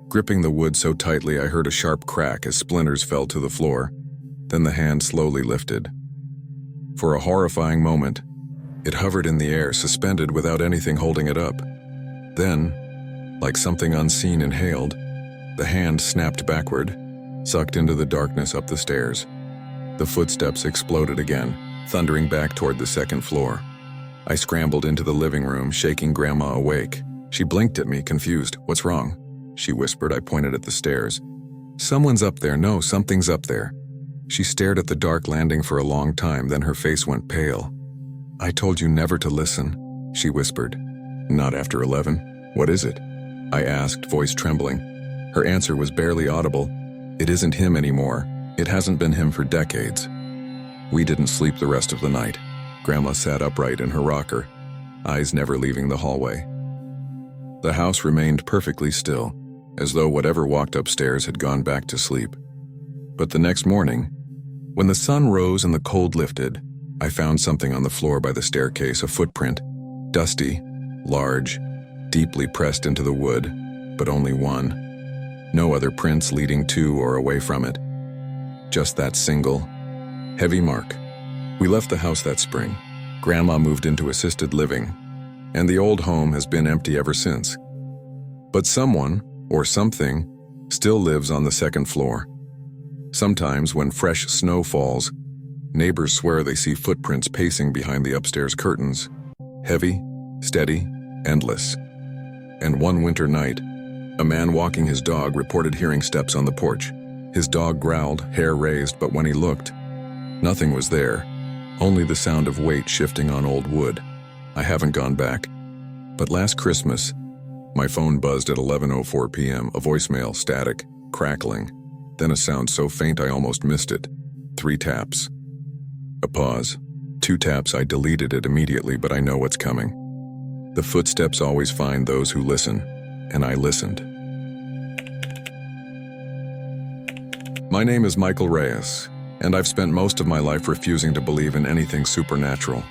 Gripping the wood so tightly I heard a sharp crack as splinters fell to the floor. Then the hand slowly lifted. For a horrifying moment, it hovered in the air, suspended without anything holding it up. Then, like something unseen inhaled, the hand snapped backward, sucked into the darkness up the stairs. The footsteps exploded again, thundering back toward the second floor. I scrambled into the living room, shaking Grandma awake. She blinked at me, confused. "What's wrong?" she whispered. I pointed at the stairs. "Someone's up there. No, something's up there." She stared at the dark landing for a long time, then her face went pale. "I told you never to listen," she whispered. "Not after 11. What is it?" I asked, voice trembling. Her answer was barely audible. "It isn't him anymore. It hasn't been him for decades." We didn't sleep the rest of the night. Grandma sat upright in her rocker, eyes never leaving the hallway. The house remained perfectly still, as though whatever walked upstairs had gone back to sleep. But the next morning, when the sun rose and the cold lifted, I found something on the floor by the staircase, a footprint, dusty, large, deeply pressed into the wood, but only one. No other prints leading to or away from it. Just that single, heavy mark. We left the house that spring. Grandma moved into assisted living, and the old home has been empty ever since. But someone, or something, still lives on the second floor. Sometimes, when fresh snow falls, neighbors swear they see footprints pacing behind the upstairs curtains. Heavy, steady, endless. And one winter night, a man walking his dog reported hearing steps on the porch. His dog growled, hair raised, but when he looked, nothing was there, only the sound of weight shifting on old wood. I haven't gone back. But last Christmas, my phone buzzed at 11:04 p.m., a voicemail, static, crackling, then a sound so faint I almost missed it. 3 taps. A pause. 2 taps. I deleted it immediately, but I know what's coming. The footsteps always find those who listen, and I listened. My name is Michael Reyes, and I've spent most of my life refusing to believe in anything supernatural.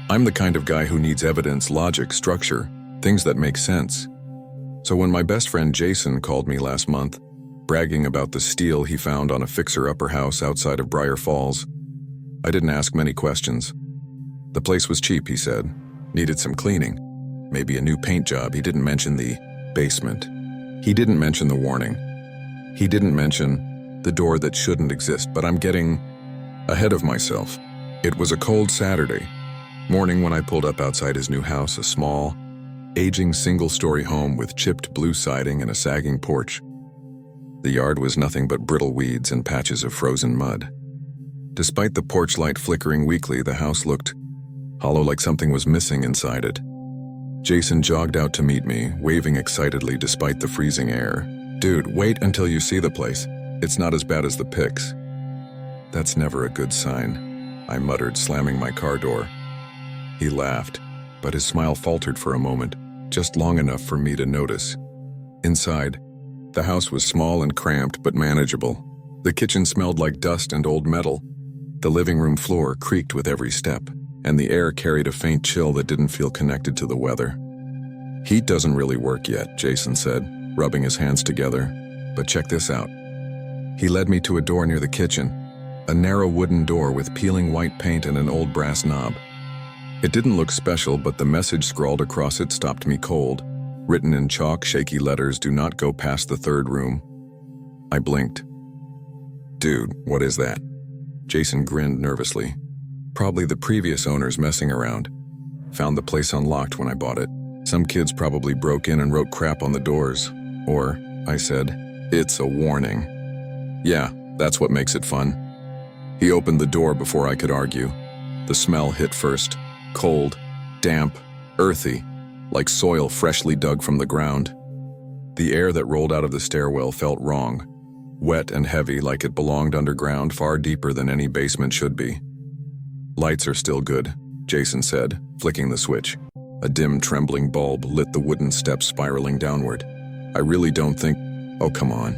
I'm the kind of guy who needs evidence, logic, structure, things that make sense. So when my best friend Jason called me last month, bragging about the steel he found on a fixer-upper house outside of Briar Falls, I didn't ask many questions. The place was cheap, he said. Needed some cleaning. Maybe a new paint job. He didn't mention the basement. He didn't mention the warning. He didn't mention the door that shouldn't exist, but I'm getting ahead of myself. It was a cold Saturday morning when I pulled up outside his new house, a small, aging single-story home with chipped blue siding and a sagging porch. The yard was nothing but brittle weeds and patches of frozen mud. Despite the porch light flickering weakly, the house looked hollow, like something was missing inside it. Jason jogged out to meet me, waving excitedly despite the freezing air. "Dude, wait until you see the place. It's not as bad as the pics." "That's never a good sign," I muttered, slamming my car door. He laughed, but his smile faltered for a moment, just long enough for me to notice. Inside, the house was small and cramped but manageable. The kitchen smelled like dust and old metal. The living room floor creaked with every step, and the air carried a faint chill that didn't feel connected to the weather. "Heat doesn't really work yet," Jason said, rubbing his hands together. "But check this out." He led me to a door near the kitchen, a narrow wooden door with peeling white paint and an old brass knob. It didn't look special, but the message scrawled across it stopped me cold. Written in chalk, shaky letters, "Do not go past the third room." I blinked. "Dude, what is that?" Jason grinned nervously. "Probably the previous owners messing around. Found the place unlocked when I bought it. Some kids probably broke in and wrote crap on the doors. Or," I said, "it's a warning." "Yeah, that's what makes it fun." He opened the door before I could argue. The smell hit first. Cold, damp, earthy, like soil freshly dug from the ground. The air that rolled out of the stairwell felt wrong. Wet and heavy, like it belonged underground, far deeper than any basement should be. "Lights are still good," Jason said, flicking the switch. A dim, trembling bulb lit the wooden steps spiraling downward. "I really don't think—" "Oh, come on.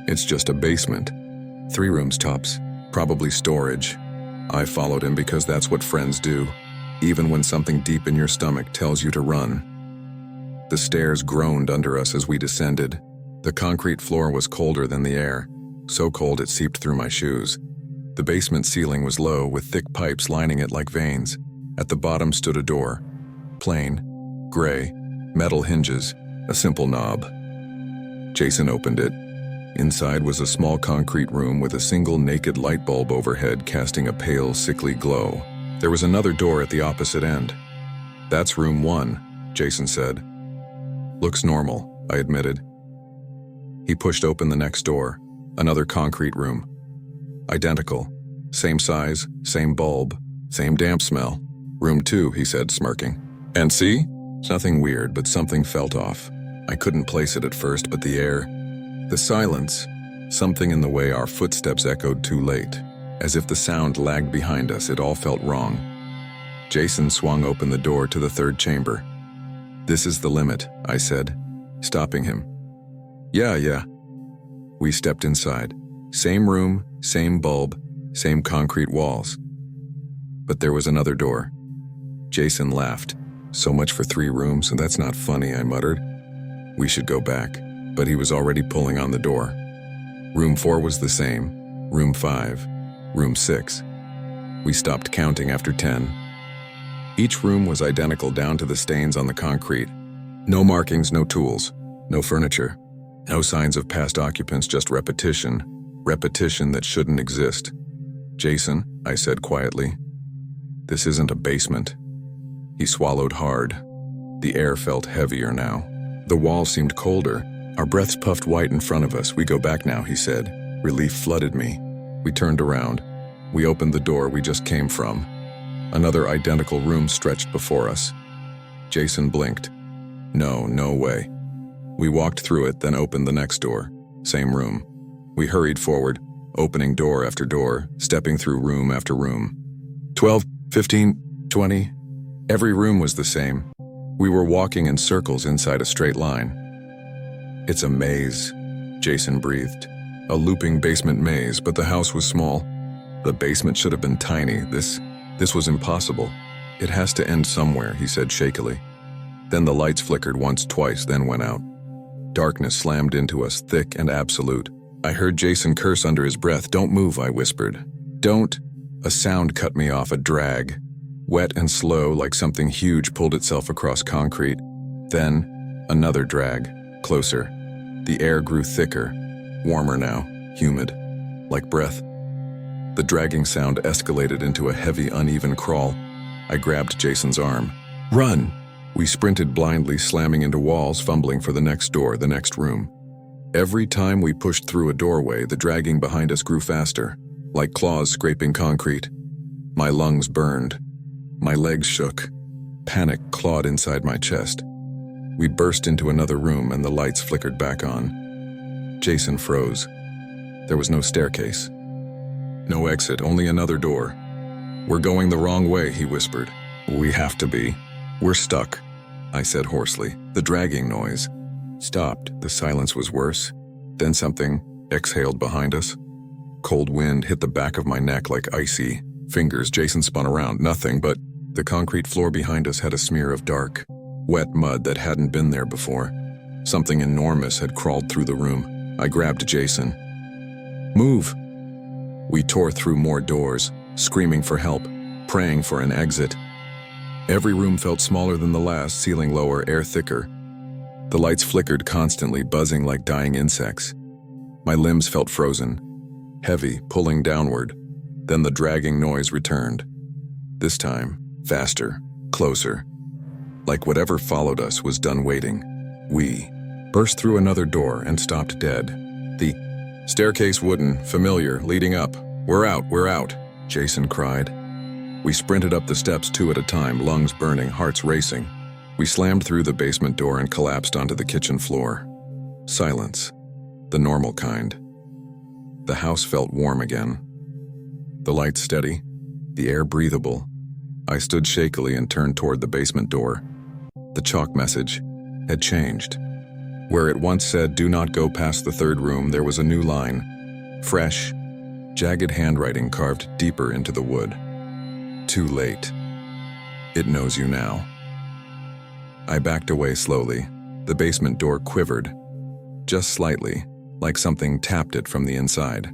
It's just a basement. 3 rooms tops. Probably storage." I followed him because that's what friends do, even when something deep in your stomach tells you to run. The stairs groaned under us as we descended. The concrete floor was colder than the air, so cold it seeped through my shoes. The basement ceiling was low, with thick pipes lining it like veins. At the bottom stood a door. Plain, gray, metal hinges, a simple knob. Jason opened it. Inside was a small concrete room with a single naked light bulb overhead casting a pale, sickly glow. There was another door at the opposite end. "That's room 1, Jason said. "Looks normal," I admitted. He pushed open the next door, another concrete room. Identical. Same size, same bulb, same damp smell. "Room 2, he said, smirking. "And see? Nothing weird, but something felt off. I couldn't place it at first, but the air, the silence, something in the way our footsteps echoed too late. As if the sound lagged behind us, it all felt wrong. Jason swung open the door to the third chamber. "This is the limit," I said, stopping him. Yeah. We stepped inside. Same room, same bulb, same concrete walls. But there was another door. Jason laughed. "So much for 3 rooms, and that's not funny," I muttered. "We should go back." But he was already pulling on the door. Room 4 was the same. Room 5. Room 6. We stopped counting after 10. Each room was identical down to the stains on the concrete. No markings, no tools, no furniture. No signs of past occupants, just repetition. Repetition that shouldn't exist. "Jason," I said quietly, "this isn't a basement." He swallowed hard. The air felt heavier now. The walls seemed colder. Our breaths puffed white in front of us. "We go back now," he said. Relief flooded me. We turned around. We opened the door we just came from. Another identical room stretched before us. Jason blinked. No way. We walked through it, then opened the next door. Same room. We hurried forward, opening door after door, stepping through room after room. 12, 15, 20. Every room was the same. We were walking in circles inside a straight line. "It's a maze," Jason breathed. "A looping basement maze, but the house was small. The basement should have been tiny. This was impossible. It has to end somewhere," he said shakily. Then the lights flickered once, twice, then went out. Darkness slammed into us, thick and absolute. I heard Jason curse under his breath. "Don't move," I whispered. "Don't." A sound cut me off, a drag. Wet and slow, like something huge pulled itself across concrete. Then, another drag, closer. The air grew thicker, warmer now, humid, like breath. The dragging sound escalated into a heavy, uneven crawl. I grabbed Jason's arm. "Run!" We sprinted blindly, slamming into walls, fumbling for the next door, the next room. Every time we pushed through a doorway, the dragging behind us grew faster, like claws scraping concrete. My lungs burned. My legs shook. Panic clawed inside my chest. We burst into another room and the lights flickered back on. Jason froze. There was no staircase. No exit, only another door. "We're going the wrong way," he whispered. "We have to be. We're stuck," I said hoarsely. The dragging noise stopped. The silence was worse. Then something exhaled behind us. Cold wind hit the back of my neck like icy fingers. Jason spun around. Nothing, but the concrete floor behind us had a smear of dark, wet mud that hadn't been there before. Something enormous had crawled through the room. I grabbed Jason. "Move!" We tore through more doors, screaming for help, praying for an exit. Every room felt smaller than the last, ceiling lower, air thicker. The lights flickered constantly, buzzing like dying insects. My limbs felt frozen, heavy, pulling downward. Then the dragging noise returned. This time, faster, closer. Like whatever followed us was done waiting. We burst through another door and stopped dead. The staircase wooden, familiar, leading up. We're out, Jason cried. We sprinted up the steps 2 at a time, lungs burning, hearts racing. We slammed through the basement door and collapsed onto the kitchen floor. Silence. The normal kind. The house felt warm again. The lights steady, the air breathable. I stood shakily and turned toward the basement door. The chalk message had changed. Where it once said, "Do not go past the 3rd room," there was a new line. Fresh, jagged handwriting carved deeper into the wood. Too late. It knows you now. I backed away slowly. The basement door quivered, just slightly, like something tapped it from the inside.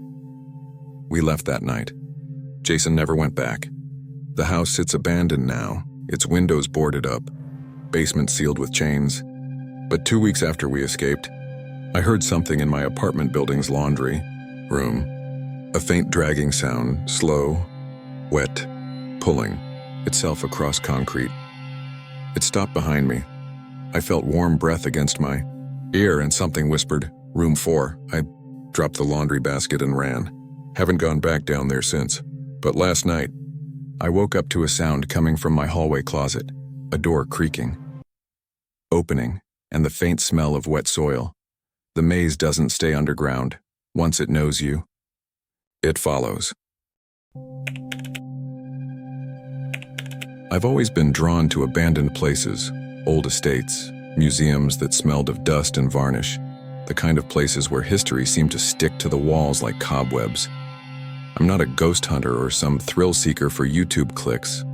We left that night. Jason never went back. The house sits abandoned now, its windows boarded up, basement sealed with chains. But 2 weeks after we escaped, I heard something in my apartment building's laundry room. A faint dragging sound, slow, wet, pulling itself across concrete. It stopped behind me. I felt warm breath against my ear and something whispered, "Room 4. I dropped the laundry basket and ran. Haven't gone back down there since. But last night, I woke up to a sound coming from my hallway closet, a door creaking, opening, and the faint smell of wet soil. The maze doesn't stay underground. Once it knows you, it follows. I've always been drawn to abandoned places, old estates, museums that smelled of dust and varnish, the kind of places where history seemed to stick to the walls like cobwebs. I'm not a ghost hunter or some thrill seeker for YouTube clicks.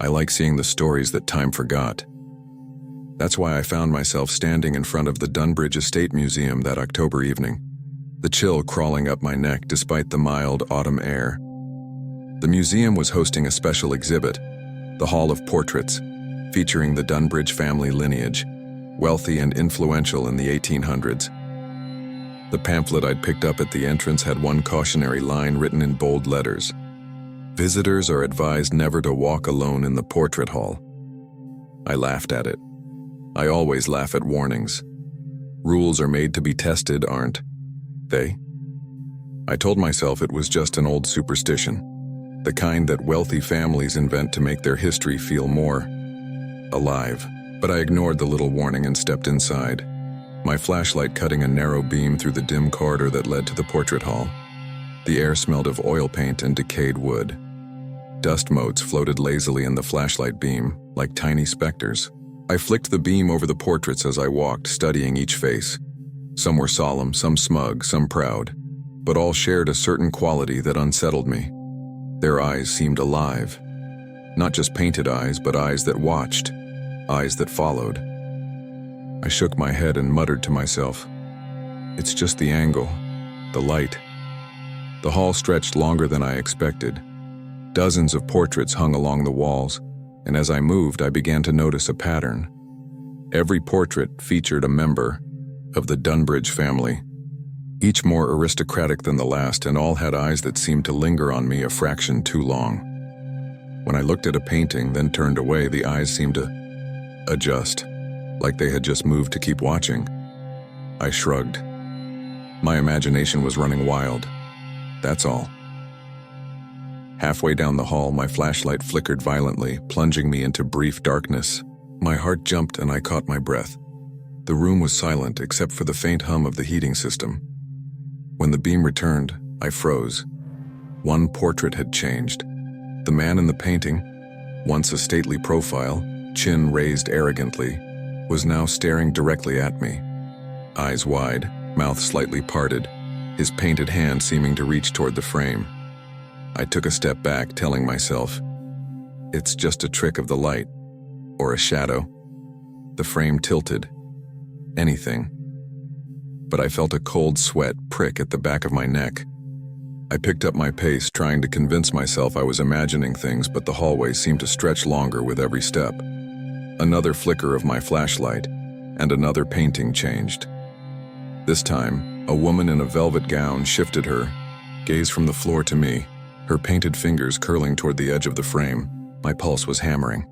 I like seeing the stories that time forgot. That's why I found myself standing in front of the Dunbridge Estate Museum that October evening, the chill crawling up my neck despite the mild autumn air. The museum was hosting a special exhibit, the Hall of Portraits, featuring the Dunbridge family lineage, wealthy and influential in the 1800s. The pamphlet I'd picked up at the entrance had one cautionary line written in bold letters. Visitors are advised never to walk alone in the portrait hall. I laughed at it. I always laugh at warnings. Rules are made to be tested, aren't they? I told myself it was just an old superstition, the kind that wealthy families invent to make their history feel more alive. But I ignored the little warning and stepped inside, my flashlight cutting a narrow beam through the dim corridor that led to the portrait hall. The air smelled of oil paint and decayed wood. Dust motes floated lazily in the flashlight beam, like tiny specters. I flicked the beam over the portraits as I walked, studying each face. Some were solemn, some smug, some proud, but all shared a certain quality that unsettled me. Their eyes seemed alive. Not just painted eyes, but eyes that watched, eyes that followed. I shook my head and muttered to myself, "It's just the angle, the light." The hall stretched longer than I expected. Dozens of portraits hung along the walls, and as I moved, I began to notice a pattern. Every portrait featured a member of the Dunbridge family, each more aristocratic than the last, and all had eyes that seemed to linger on me a fraction too long. When I looked at a painting, then turned away, the eyes seemed to adjust, like they had just moved to keep watching. I shrugged. My imagination was running wild. That's all. Halfway down the hall, my flashlight flickered violently, plunging me into brief darkness. My heart jumped and I caught my breath. The room was silent except for the faint hum of the heating system. When the beam returned, I froze. One portrait had changed. The man in the painting, once a stately profile, chin raised arrogantly, was now staring directly at me. Eyes wide, mouth slightly parted, his painted hand seeming to reach toward the frame. I took a step back, telling myself, it's just a trick of the light, or a shadow. The frame tilted. Anything. But I felt a cold sweat prick at the back of my neck. I picked up my pace, trying to convince myself I was imagining things, but the hallway seemed to stretch longer with every step. Another flicker of my flashlight, and another painting changed. This time, a woman in a velvet gown shifted her gaze from the floor to me, her painted fingers curling toward the edge of the frame. My pulse was hammering.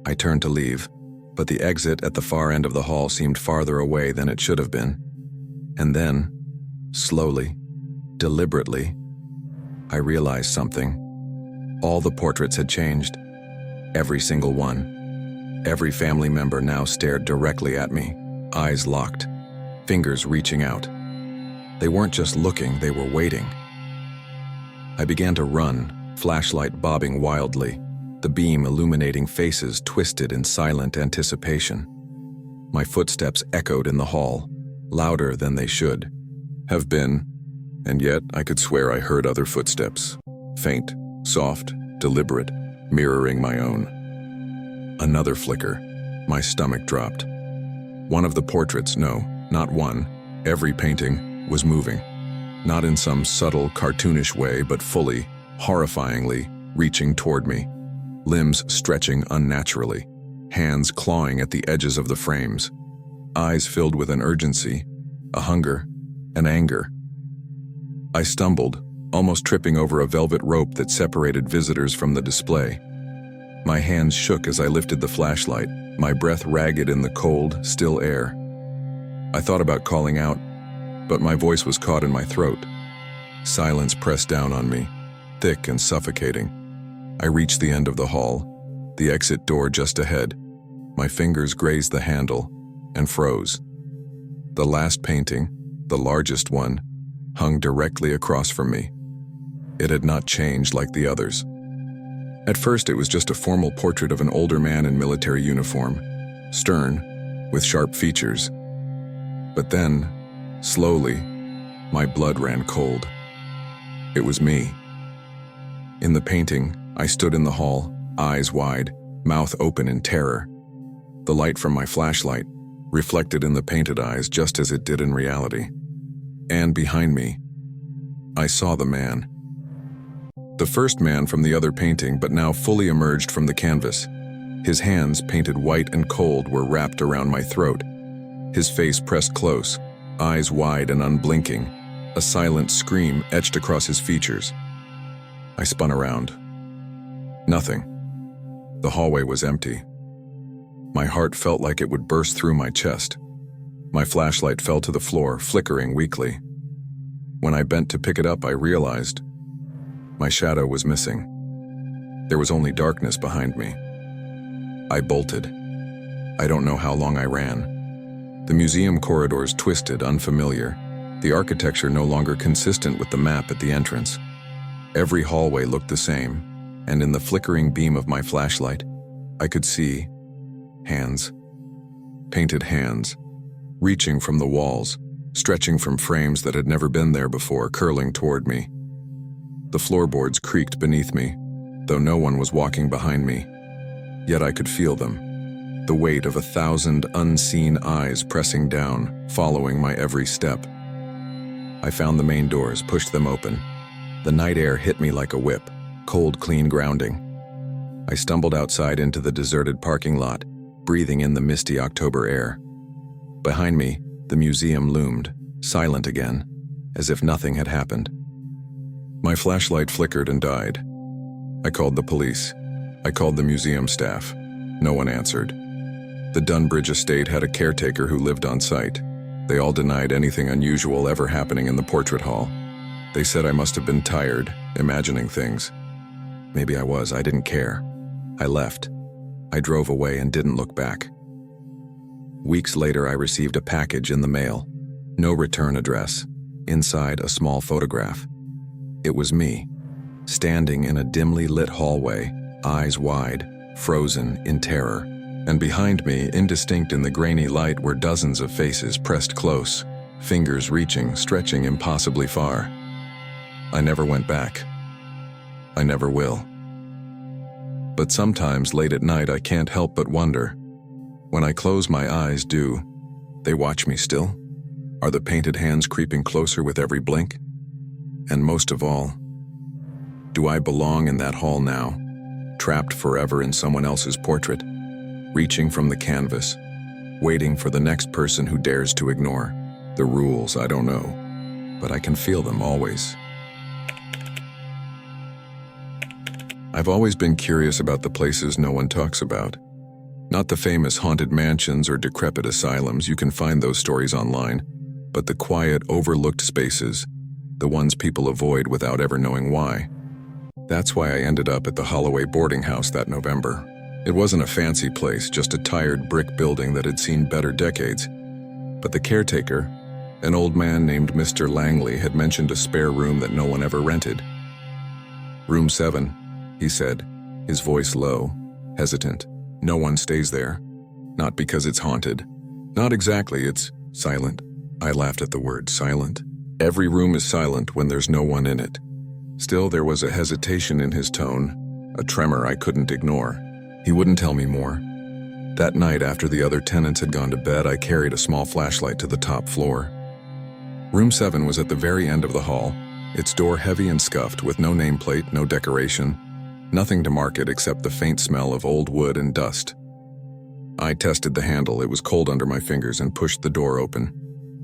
I turned to leave, but the exit at the far end of the hall seemed farther away than it should have been. And then, slowly, deliberately, I realized something. All the portraits had changed. Every single one. Every family member now stared directly at me, eyes locked, fingers reaching out. They weren't just looking, they were waiting. I began to run, flashlight bobbing wildly, the beam illuminating faces twisted in silent anticipation. My footsteps echoed in the hall, louder than they should have been, and yet I could swear I heard other footsteps, faint, soft, deliberate, mirroring my own. Another flicker. My stomach dropped. One of the portraits, no, not one, every painting, was moving. Not in some subtle, cartoonish way, but fully, horrifyingly, reaching toward me. Limbs stretching unnaturally, hands clawing at the edges of the frames. Eyes filled with an urgency, a hunger, an anger. I stumbled, almost tripping over a velvet rope that separated visitors from the display. My hands shook as I lifted the flashlight, my breath ragged in the cold, still air. I thought about calling out, but my voice was caught in my throat. Silence pressed down on me, thick and suffocating. I reached the end of the hall, the exit door just ahead. My fingers grazed the handle and froze. The last painting, the largest one, hung directly across from me. It had not changed like the others. At first, it was just a formal portrait of an older man in military uniform, stern, with sharp features. But then, slowly, my blood ran cold. It was me. In the painting, I stood in the hall, eyes wide, mouth open in terror. The light from my flashlight reflected in the painted eyes just as it did in reality. And behind me, I saw the man. The first man from the other painting, but now fully emerged from the canvas. His hands, painted white and cold, were wrapped around my throat. His face pressed close, eyes wide and unblinking, a silent scream etched across his features. I spun around. Nothing. The hallway was empty. My heart felt like it would burst through my chest. My flashlight fell to the floor, flickering weakly. When I bent to pick it up, I realized my shadow was missing. There was only darkness behind me. I bolted. I don't know how long I ran. The museum corridors twisted, unfamiliar, the architecture no longer consistent with the map at the entrance. Every hallway looked the same, and in the flickering beam of my flashlight, I could see hands, painted hands, reaching from the walls, stretching from frames that had never been there before, curling toward me. The floorboards creaked beneath me, though no one was walking behind me. Yet I could feel them, the weight of 1,000 unseen eyes pressing down, following my every step. I found the main doors, pushed them open. The night air hit me like a whip, cold, clean grounding. I stumbled outside into the deserted parking lot, breathing in the misty October air. Behind me, the museum loomed, silent again, as if nothing had happened. My flashlight flickered and died. I called the police. I called the museum staff. No one answered. The Dunbridge estate had a caretaker who lived on site. They all denied anything unusual ever happening in the portrait hall. They said I must have been tired, imagining things. Maybe I was, I didn't care. I left. I drove away and didn't look back. Weeks later, I received a package in the mail. No return address. Inside, a small photograph. It was me, standing in a dimly lit hallway, eyes wide, frozen in terror. And behind me, indistinct in the grainy light, were dozens of faces pressed close, fingers reaching, stretching impossibly far. I never went back. I never will. But sometimes late at night I can't help but wonder. When I close my eyes, do they watch me still? Are the painted hands creeping closer with every blink? And most of all, do I belong in that hall now, trapped forever in someone else's portrait, reaching from the canvas, waiting for the next person who dares to ignore. The rules, I don't know, but I can feel them always. I've always been curious about the places no one talks about. Not the famous haunted mansions or decrepit asylums, you can find those stories online, but the quiet, overlooked spaces, the ones people avoid without ever knowing why. That's why I ended up at the Holloway boarding house that November. It wasn't a fancy place, just a tired brick building that had seen better decades. But the caretaker, an old man named Mr. Langley, had mentioned a spare room that no one ever rented. "Room 7, he said, his voice low, hesitant. "No one stays there. Not because it's haunted. Not exactly, it's silent." I laughed at the word silent. Every room is silent when there's no one in it. Still, there was a hesitation in his tone, a tremor I couldn't ignore. He wouldn't tell me more. That night, after the other tenants had gone to bed, I carried a small flashlight to the top floor. Room 7 was at the very end of the hall, its door heavy and scuffed, with no nameplate, no decoration, nothing to mark it except the faint smell of old wood and dust. I tested the handle, it was cold under my fingers, and pushed the door open.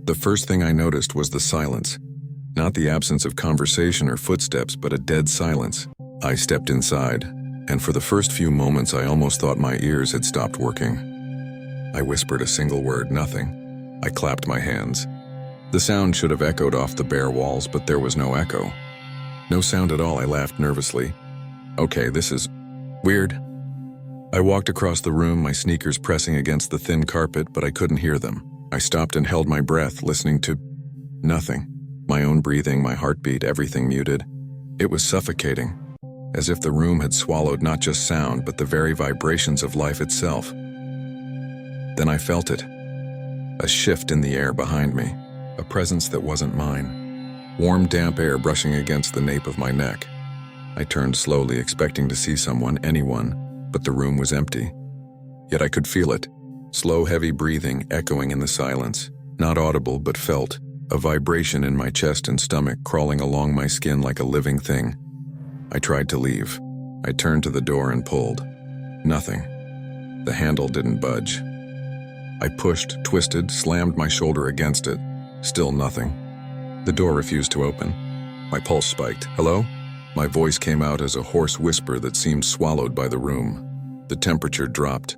The first thing I noticed was the silence. Not the absence of conversation or footsteps, but a dead silence. I stepped inside, and for the first few moments I almost thought my ears had stopped working. I whispered a single word, "Nothing." I clapped my hands. The sound should have echoed off the bare walls, but there was no echo. No sound at all. I laughed nervously. "Okay, this is weird." I walked across the room, my sneakers pressing against the thin carpet, but I couldn't hear them. I stopped and held my breath, listening to nothing. My own breathing, my heartbeat, everything muted. It was suffocating, as if the room had swallowed not just sound, but the very vibrations of life itself. Then I felt it. A shift in the air behind me, a presence that wasn't mine. Warm, damp air brushing against the nape of my neck. I turned slowly, expecting to see someone, anyone, but the room was empty. Yet I could feel it. Slow, heavy breathing echoing in the silence. Not audible, but felt. A vibration in my chest and stomach crawling along my skin like a living thing. I tried to leave. I turned to the door and pulled. Nothing. The handle didn't budge. I pushed, twisted, slammed my shoulder against it. Still nothing. The door refused to open. My pulse spiked. "Hello?" My voice came out as a hoarse whisper that seemed swallowed by the room. The temperature dropped.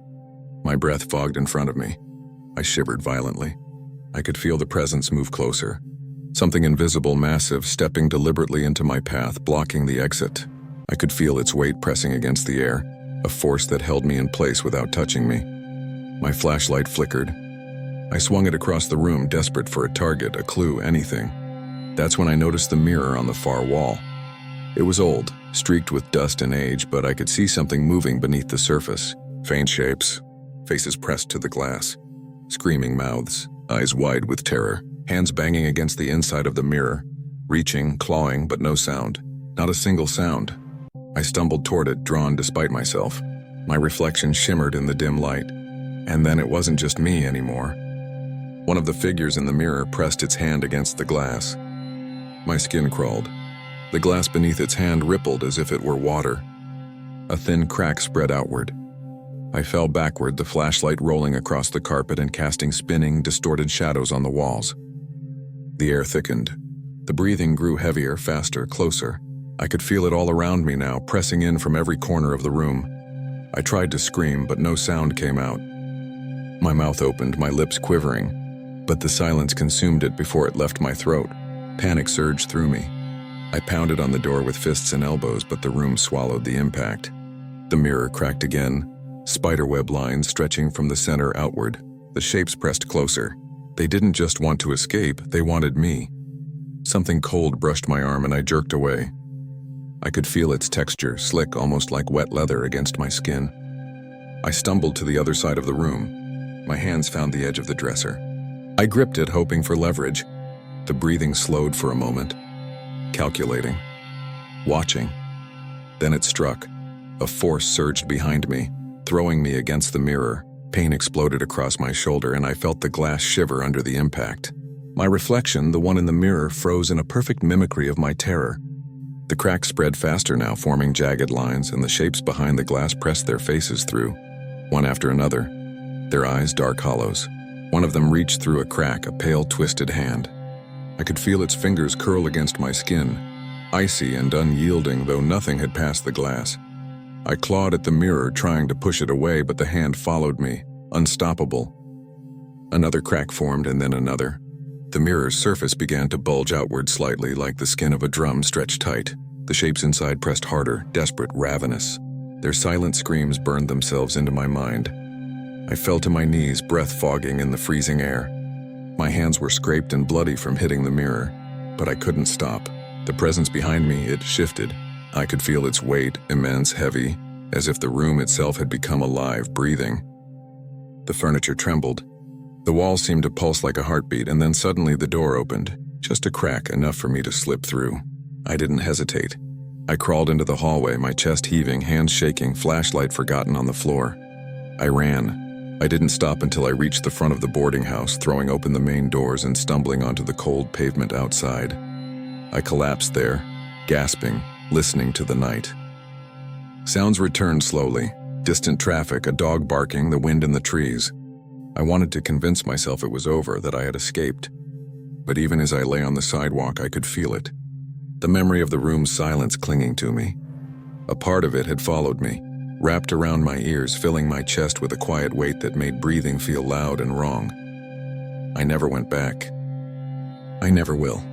My breath fogged in front of me. I shivered violently. I could feel the presence move closer. Something invisible, massive, stepping deliberately into my path, blocking the exit. I could feel its weight pressing against the air, a force that held me in place without touching me. My flashlight flickered. I swung it across the room, desperate for a target, a clue, anything. That's when I noticed the mirror on the far wall. It was old, streaked with dust and age, but I could see something moving beneath the surface. Faint shapes, faces pressed to the glass, screaming mouths, eyes wide with terror, hands banging against the inside of the mirror, reaching, clawing, but no sound. Not a single sound. I stumbled toward it, drawn despite myself. My reflection shimmered in the dim light. And then it wasn't just me anymore. One of the figures in the mirror pressed its hand against the glass. My skin crawled. The glass beneath its hand rippled as if it were water. A thin crack spread outward. I fell backward, the flashlight rolling across the carpet and casting spinning, distorted shadows on the walls. The air thickened. The breathing grew heavier, faster, closer. I could feel it all around me now, pressing in from every corner of the room. I tried to scream, but no sound came out. My mouth opened, my lips quivering, but the silence consumed it before it left my throat. Panic surged through me. I pounded on the door with fists and elbows, but the room swallowed the impact. The mirror cracked again, spiderweb lines stretching from the center outward. The shapes pressed closer. They didn't just want to escape, they wanted me. Something cold brushed my arm and I jerked away. I could feel its texture, slick, almost like wet leather against my skin. I stumbled to the other side of the room. My hands found the edge of the dresser. I gripped it, hoping for leverage. The breathing slowed for a moment. Calculating. Watching. Then it struck. A force surged behind me, throwing me against the mirror. Pain exploded across my shoulder and I felt the glass shiver under the impact. My reflection, the one in the mirror, froze in a perfect mimicry of my terror. The cracks spread faster now, forming jagged lines, and the shapes behind the glass pressed their faces through, one after another. their eyes dark hollows. One of them reached through a crack, a pale, twisted hand. I could feel its fingers curl against my skin, icy and unyielding, though nothing had passed the glass. I clawed at the mirror, trying to push it away, but the hand followed me, unstoppable. Another crack formed, and then another. The mirror's surface began to bulge outward slightly, like the skin of a drum stretched tight. The shapes inside pressed harder, desperate, ravenous. Their silent screams burned themselves into my mind. I fell to my knees, breath fogging in the freezing air. My hands were scraped and bloody from hitting the mirror, but I couldn't stop. The presence behind me, it shifted. I could feel its weight, immense, heavy, as if the room itself had become alive, breathing. The furniture trembled. The walls seemed to pulse like a heartbeat, and then suddenly the door opened, just a crack, enough for me to slip through. I didn't hesitate. I crawled into the hallway, my chest heaving, hands shaking, flashlight forgotten on the floor. I ran. I didn't stop until I reached the front of the boarding house, throwing open the main doors and stumbling onto the cold pavement outside. I collapsed there, gasping, listening to the night. Sounds returned slowly. Distant traffic, a dog barking, the wind in the trees. I wanted to convince myself it was over, that I had escaped. But even as I lay on the sidewalk, I could feel it. The memory of the room's silence clinging to me. A part of it had followed me, wrapped around my ears, filling my chest with a quiet weight that made breathing feel loud and wrong. I never went back. I never will.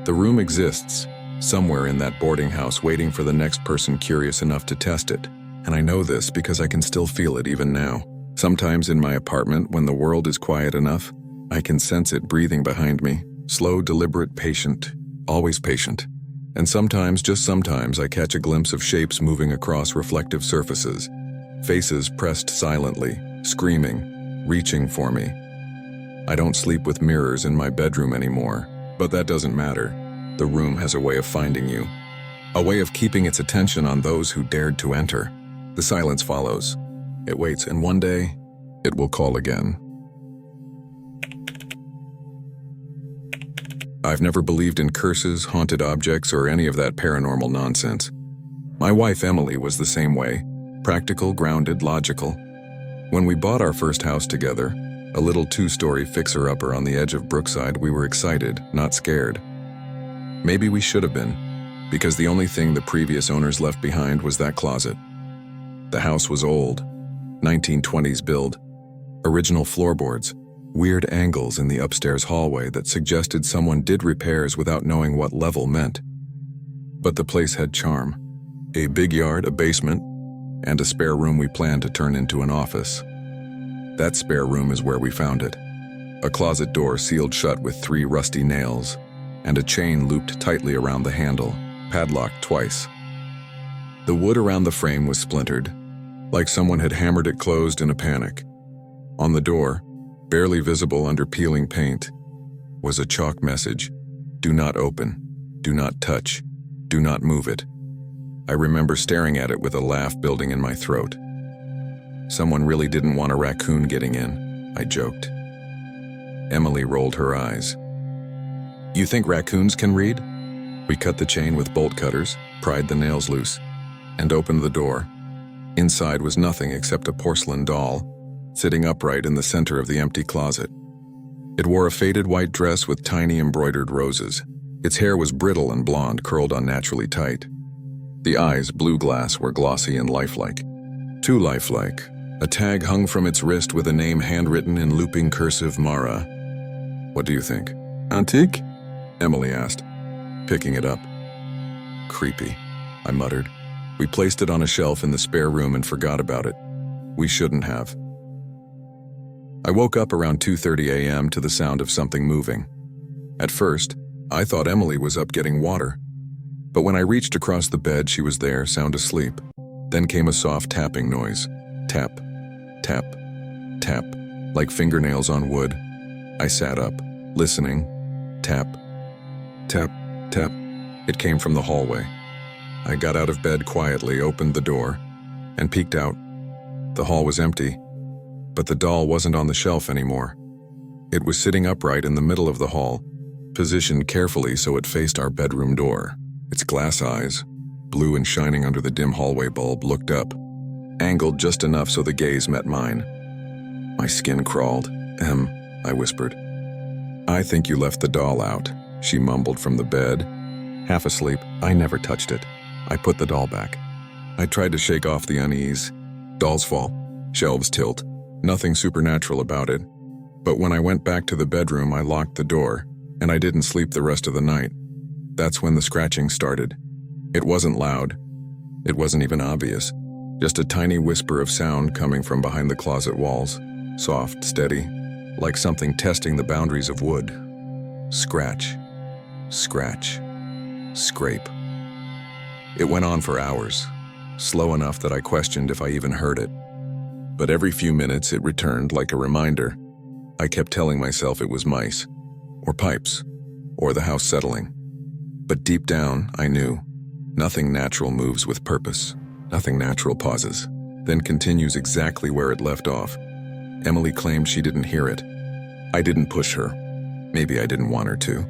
The room exists, somewhere in that boarding house, waiting for the next person curious enough to test it. And I know this because I can still feel it even now. Sometimes in my apartment, when the world is quiet enough, I can sense it breathing behind me, slow, deliberate, patient, always patient. And sometimes, just sometimes, I catch a glimpse of shapes moving across reflective surfaces, faces pressed silently, screaming, reaching for me. I don't sleep with mirrors in my bedroom anymore, but that doesn't matter. The room has a way of finding you, a way of keeping its attention on those who dared to enter. The silence follows. It waits, and one day, it will call again. I've never believed in curses, haunted objects, or any of that paranormal nonsense. My wife, Emily, was the same way. Practical, grounded, logical. When we bought our first house together, a little two-story fixer-upper on the edge of Brookside, we were excited, not scared. Maybe we should have been, because the only thing the previous owners left behind was that closet. The house was old, 1920s build, original floorboards, weird angles in the upstairs hallway that suggested someone did repairs without knowing what level meant. But the place had charm. A big yard, a basement, and a spare room we planned to turn into an office. That spare room is where we found it. A closet door sealed shut with 3 rusty nails, and a chain looped tightly around the handle, padlocked twice. The wood around the frame was splintered, like someone had hammered it closed in a panic. On the door, barely visible under peeling paint, was a chalk message: "Do not open, do not touch, do not move it." I remember staring at it with a laugh building in my throat. Someone really didn't want a raccoon getting in, I joked. Emily rolled her eyes. "You think raccoons can read?" We cut the chain with bolt cutters, pried the nails loose, and opened the door. Inside was nothing except a porcelain doll, sitting upright in the center of the empty closet. It wore a faded white dress with tiny embroidered roses. Its hair was brittle and blonde, curled unnaturally tight. The eyes, blue glass, were glossy and lifelike. Too lifelike. A tag hung from its wrist with a name handwritten in looping cursive: Mara. "What do you think?" "Antique?" Emily asked, picking it up. "Creepy," I muttered. We placed it on a shelf in the spare room and forgot about it. We shouldn't have. I woke up around 2:30 a.m. to the sound of something moving. At first, I thought Emily was up getting water. But when I reached across the bed, she was there, sound asleep. Then came a soft tapping noise. Tap, tap, tap, like fingernails on wood. I sat up, listening. Tap, tap, tap. It came from the hallway. I got out of bed quietly, opened the door, and peeked out. The hall was empty, but the doll wasn't on the shelf anymore. It was sitting upright in the middle of the hall, positioned carefully so it faced our bedroom door. Its glass eyes, blue and shining under the dim hallway bulb, looked up, angled just enough so the gaze met mine. My skin crawled. I whispered. "I think you left the doll out," she mumbled from the bed. Half asleep, I never touched it. I put the doll back. I tried to shake off the unease. Dolls fall, shelves tilt, nothing supernatural about it. But when I went back to the bedroom, I locked the door, and I didn't sleep the rest of the night. That's when the scratching started. It wasn't loud. It wasn't even obvious. Just a tiny whisper of sound coming from behind the closet walls. Soft, steady, like something testing the boundaries of wood. Scratch, scratch, scrape. It went on for hours, slow enough that I questioned if I even heard it. But every few minutes it returned like a reminder. I kept telling myself it was mice, or pipes, or the house settling. But deep down, I knew. Nothing natural moves with purpose. Nothing natural pauses, then continues exactly where it left off. Emily claimed she didn't hear it. I didn't push her. Maybe I didn't want her to.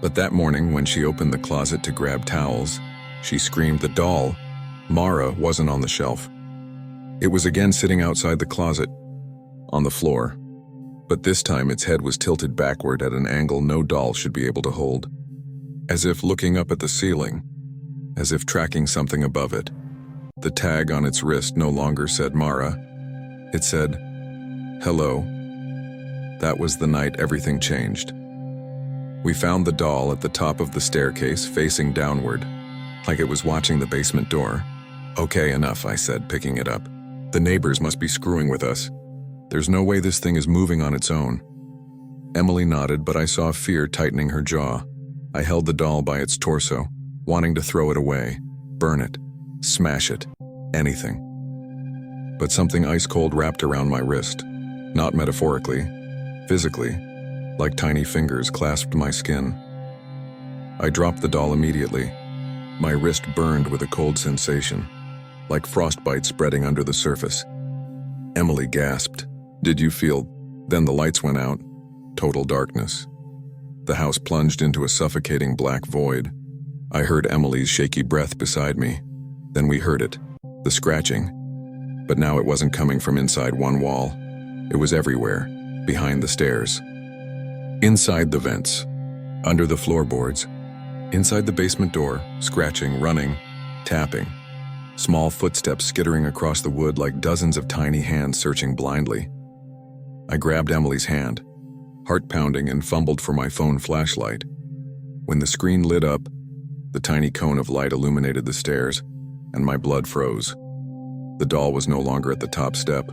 But that morning, when she opened the closet to grab towels, she screamed the doll, Mara, wasn't on the shelf. It was again sitting outside the closet, on the floor. But this time its head was tilted backward at an angle no doll should be able to hold. As if looking up at the ceiling, as if tracking something above it. The tag on its wrist no longer said Mara. It said, "Hello." That was the night everything changed. We found the doll at the top of the staircase, facing downward, like it was watching the basement door. "Okay, enough," I said, picking it up. "The neighbors must be screwing with us. There's no way this thing is moving on its own." Emily nodded, but I saw fear tightening her jaw. I held the doll by its torso, wanting to throw it away, burn it, smash it, anything. But something ice-cold wrapped around my wrist, not metaphorically, physically, like tiny fingers clasped my skin. I dropped the doll immediately. My wrist burned with a cold sensation, like frostbite spreading under the surface. Emily gasped. "Did you feel?" Then the lights went out. Total darkness. The house plunged into a suffocating black void. I heard Emily's shaky breath beside me. Then we heard it, the scratching. But now it wasn't coming from inside one wall. It was everywhere, behind the stairs. Inside the vents, under the floorboards, inside the basement door, scratching, running, tapping. Small footsteps skittering across the wood like dozens of tiny hands searching blindly. I grabbed Emily's hand, heart pounding, and fumbled for my phone flashlight. When the screen lit up, the tiny cone of light illuminated the stairs, and my blood froze. The doll was no longer at the top step.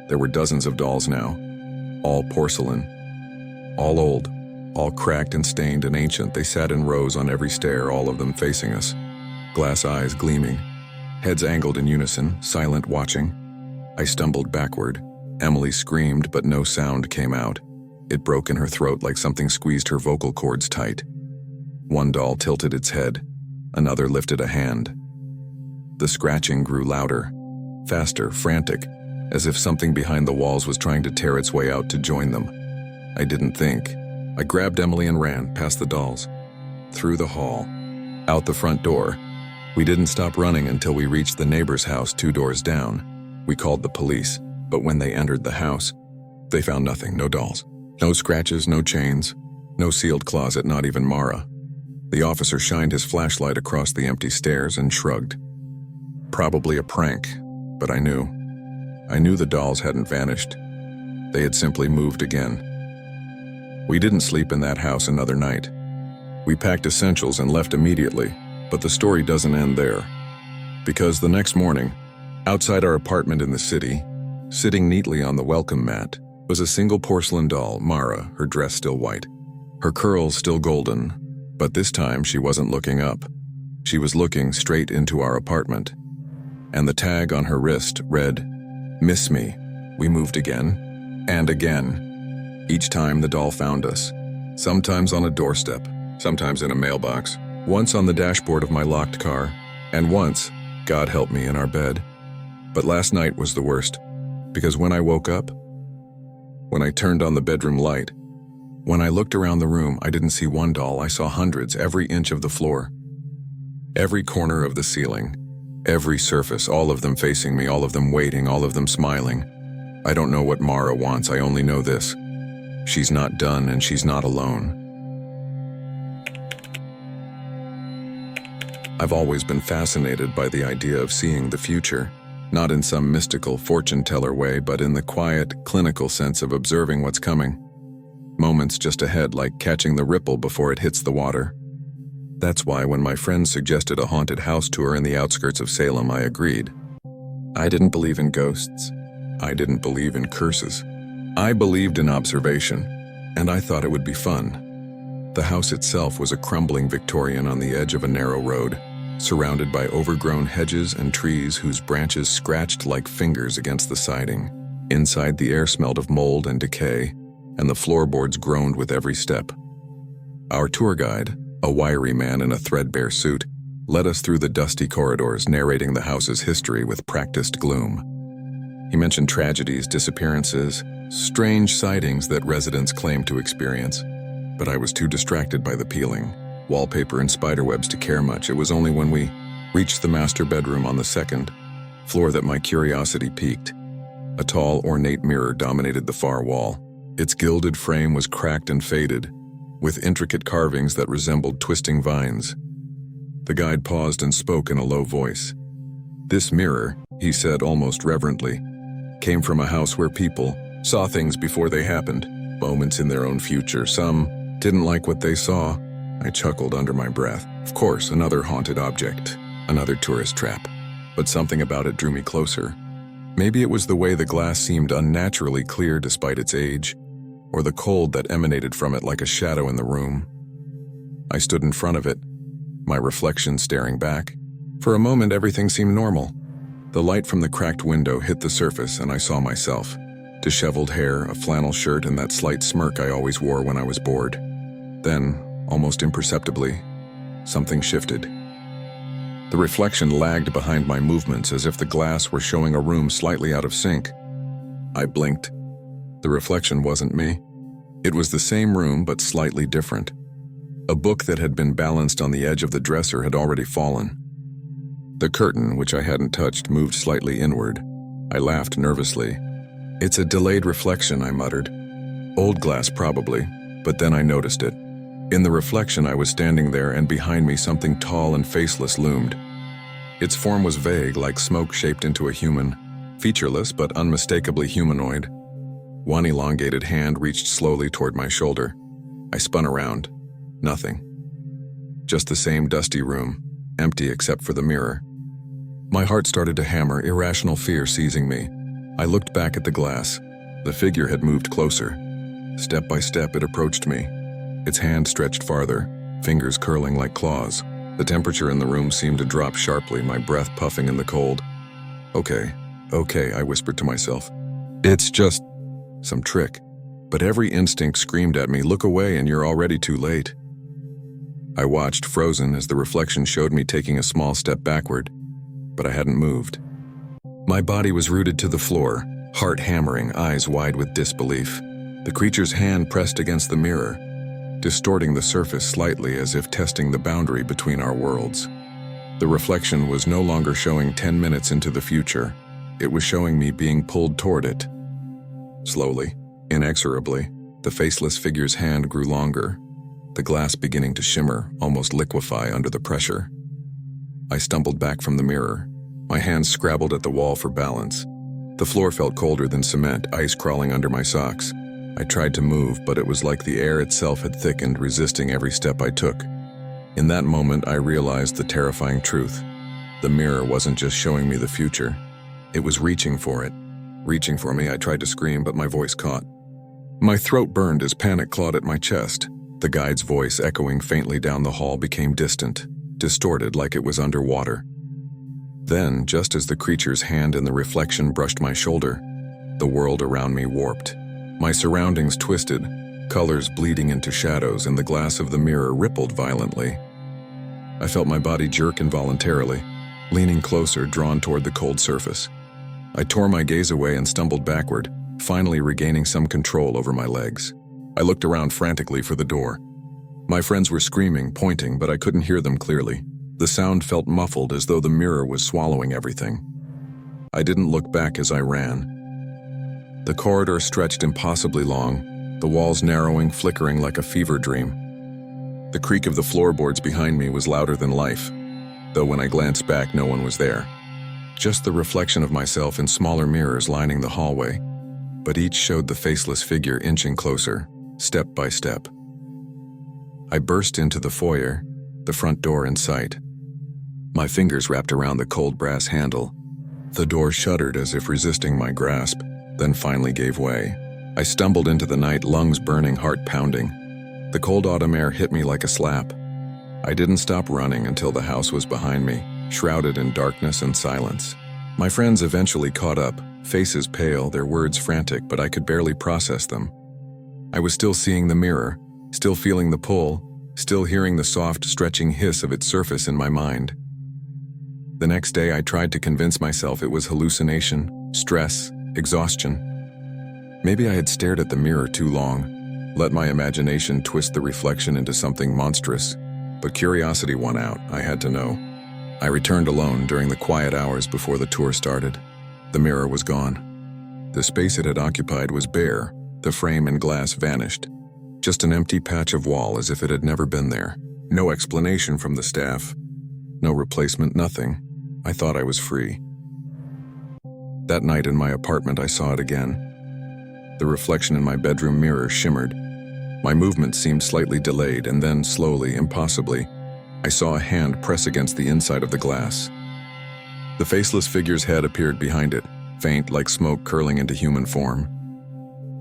There were dozens of dolls now, all porcelain, all old, all cracked and stained and ancient. They sat in rows on every stair, all of them facing us, glass eyes gleaming, heads angled in unison, silent, watching. I stumbled backward. Emily screamed, but no sound came out. It broke in her throat like something squeezed her vocal cords tight. One doll tilted its head. Another lifted a hand. The scratching grew louder, faster, frantic, as if something behind the walls was trying to tear its way out to join them. I didn't think. I grabbed Emily and ran past the dolls, through the hall, out the front door. We didn't stop running until we reached the neighbor's house 2 doors down. We called the police, but when they entered the house, they found nothing, no dolls. No scratches, no chains, no sealed closet, not even Mara. The officer shined his flashlight across the empty stairs and shrugged. Probably a prank, but I knew. I knew the dolls hadn't vanished. They had simply moved again. We didn't sleep in that house another night. We packed essentials and left immediately, but the story doesn't end there. Because the next morning, outside our apartment in the city, sitting neatly on the welcome mat, was a single porcelain doll, Mara, her dress still white, her curls still golden, but this time she wasn't looking up. She was looking straight into our apartment. And the tag on her wrist read, "Miss me." We moved again, and again. Each time the doll found us, sometimes on a doorstep, sometimes in a mailbox, once on the dashboard of my locked car, and once, God help me, in our bed. But last night was the worst, because when I woke up, when I turned on the bedroom light, when I looked around the room, I didn't see one doll. I saw hundreds, every inch of the floor, every corner of the ceiling, every surface, all of them facing me, all of them waiting, all of them smiling. I don't know what Mara wants, I only know this. She's not done and she's not alone. I've always been fascinated by the idea of seeing the future, not in some mystical fortune teller way, but in the quiet, clinical sense of observing what's coming. Moments just ahead, like catching the ripple before it hits the water. That's why when my friends suggested a haunted house tour in the outskirts of Salem, I agreed. I didn't believe in ghosts. I didn't believe in curses. I believed in observation, and I thought it would be fun. The house itself was a crumbling Victorian on the edge of a narrow road, surrounded by overgrown hedges and trees whose branches scratched like fingers against the siding. Inside, the air smelled of mold and decay, and the floorboards groaned with every step. Our tour guide, a wiry man in a threadbare suit, led us through the dusty corridors, narrating the house's history with practiced gloom. He mentioned tragedies, disappearances, strange sightings that residents claimed to experience, but I was too distracted by the peeling wallpaper and spiderwebs to care much. It was only when we reached the master bedroom on the second floor that my curiosity piqued. A tall, ornate mirror dominated the far wall. Its gilded frame was cracked and faded, with intricate carvings that resembled twisting vines. The guide paused and spoke in a low voice. This mirror, he said almost reverently, came from a house where people saw things before they happened, moments in their own future. Some didn't like what they saw. I chuckled under my breath. Of course, another haunted object, another tourist trap. But something about it drew me closer. Maybe it was the way the glass seemed unnaturally clear despite its age, or the cold that emanated from it like a shadow in the room. I stood in front of it, my reflection staring back. For a moment, everything seemed normal. The light from the cracked window hit the surface and I saw myself. Disheveled hair, a flannel shirt, and that slight smirk I always wore when I was bored. Then, almost imperceptibly, something shifted. The reflection lagged behind my movements as if the glass were showing a room slightly out of sync. I blinked. The reflection wasn't me. It was the same room, but slightly different. A book that had been balanced on the edge of the dresser had already fallen. The curtain, which I hadn't touched, moved slightly inward. I laughed nervously. It's a delayed reflection, I muttered. Old glass, probably, but then I noticed it. In the reflection, I was standing there, and behind me something tall and faceless loomed. Its form was vague, like smoke shaped into a human, featureless but unmistakably humanoid. One elongated hand reached slowly toward my shoulder. I spun around. Nothing. Just the same dusty room, empty except for the mirror. My heart started to hammer, irrational fear seizing me. I looked back at the glass. The figure had moved closer. Step by step, it approached me. Its hand stretched farther, fingers curling like claws. The temperature in the room seemed to drop sharply, my breath puffing in the cold. Okay, I whispered to myself. It's just some trick. But every instinct screamed at me, look away and you're already too late. I watched, frozen, as the reflection showed me taking a small step backward, but I hadn't moved. My body was rooted to the floor, heart hammering, eyes wide with disbelief. The creature's hand pressed against the mirror, distorting the surface slightly as if testing the boundary between our worlds. The reflection was no longer showing 10 minutes into the future. It was showing me being pulled toward it. Slowly, inexorably, the faceless figure's hand grew longer, the glass beginning to shimmer, almost liquefy under the pressure. I stumbled back from the mirror. My hands scrabbled at the wall for balance. The floor felt colder than cement, ice crawling under my socks. I tried to move, but it was like the air itself had thickened, resisting every step I took. In that moment, I realized the terrifying truth. The mirror wasn't just showing me the future. It was reaching for it. Reaching for me, I tried to scream, but my voice caught. My throat burned as panic clawed at my chest. The guide's voice, echoing faintly down the hall, became distant, distorted like it was underwater. Then, just as the creature's hand in the reflection brushed my shoulder, the world around me warped. My surroundings twisted, colors bleeding into shadows, and the glass of the mirror rippled violently. I felt my body jerk involuntarily, leaning closer, drawn toward the cold surface. I tore my gaze away and stumbled backward, finally regaining some control over my legs. I looked around frantically for the door. My friends were screaming, pointing, but I couldn't hear them clearly. The sound felt muffled, as though the mirror was swallowing everything. I didn't look back as I ran. The corridor stretched impossibly long, the walls narrowing, flickering like a fever dream. The creak of the floorboards behind me was louder than life, though when I glanced back, no one was there. Just the reflection of myself in smaller mirrors lining the hallway, but each showed the faceless figure inching closer, step by step. I burst into the foyer, the front door in sight. My fingers wrapped around the cold brass handle. The door shuddered as if resisting my grasp, then finally gave way. I stumbled into the night, lungs burning, heart pounding. The cold autumn air hit me like a slap. I didn't stop running until the house was behind me, shrouded in darkness and silence. My friends eventually caught up, faces pale, their words frantic, but I could barely process them. I was still seeing the mirror, still feeling the pull, still hearing the soft, stretching hiss of its surface in my mind. The next day I tried to convince myself it was hallucination, stress, exhaustion. Maybe I had stared at the mirror too long, let my imagination twist the reflection into something monstrous, but curiosity won out. I had to know. I returned alone during the quiet hours before the tour started. The mirror was gone. The space it had occupied was bare, the frame and glass vanished. Just an empty patch of wall as if it had never been there. No explanation from the staff. No replacement, nothing. I thought I was free. That night in my apartment, I saw it again. The reflection in my bedroom mirror shimmered. My movement seemed slightly delayed, and then slowly, impossibly, I saw a hand press against the inside of the glass. The faceless figure's head appeared behind it, faint like smoke curling into human form.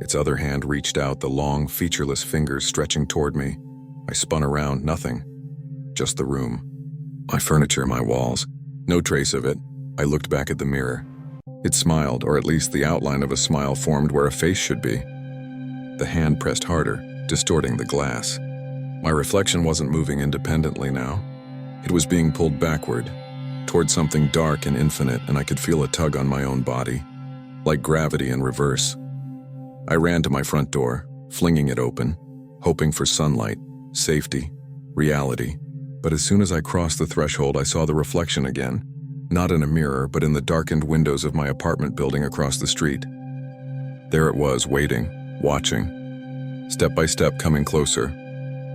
Its other hand reached out, the long, featureless fingers stretching toward me. I spun around, nothing. Just the room. My furniture, my walls. No trace of it. I looked back at the mirror. It smiled, or at least the outline of a smile formed where a face should be. The hand pressed harder, distorting the glass. My reflection wasn't moving independently now. It was being pulled backward, toward something dark and infinite, and I could feel a tug on my own body, like gravity in reverse. I ran to my front door, flinging it open, hoping for sunlight, safety, reality. But as soon as I crossed the threshold, I saw the reflection again, not in a mirror, but in the darkened windows of my apartment building across the street. There it was, waiting, watching, step by step coming closer.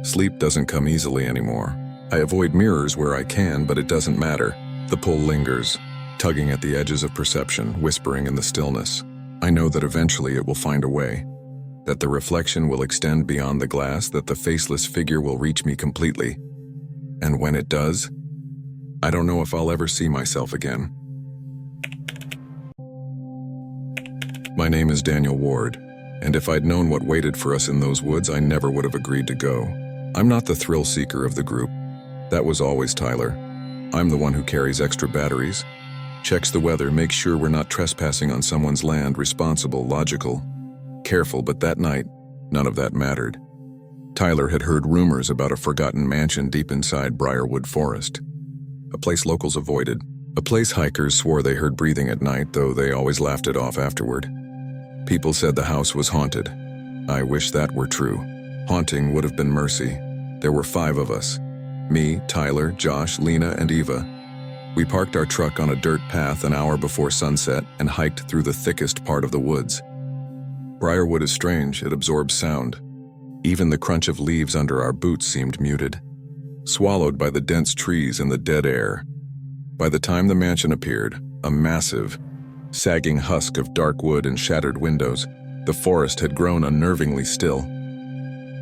Sleep doesn't come easily anymore. I avoid mirrors where I can, but it doesn't matter. The pull lingers, tugging at the edges of perception, whispering in the stillness. I know that eventually it will find a way, that the reflection will extend beyond the glass, that the faceless figure will reach me completely. And when it does, I don't know if I'll ever see myself again. My name is Daniel Ward, and if I'd known what waited for us in those woods, I never would have agreed to go. I'm not the thrill seeker of the group. That was always Tyler. I'm the one who carries extra batteries, checks the weather, makes sure we're not trespassing on someone's land, responsible, logical, careful, but that night, none of that mattered. Tyler had heard rumors about a forgotten mansion deep inside Briarwood Forest, a place locals avoided, a place hikers swore they heard breathing at night, though they always laughed it off afterward. People said the house was haunted. I wish that were true. Haunting would have been mercy. There were 5 of us. Me, Tyler, Josh, Lena, and Eva. We parked our truck on a dirt path an hour before sunset and hiked through the thickest part of the woods. Briarwood is strange, it absorbs sound. Even the crunch of leaves under our boots seemed muted, swallowed by the dense trees and the dead air. By the time the mansion appeared, a massive, sagging husk of dark wood and shattered windows, the forest had grown unnervingly still.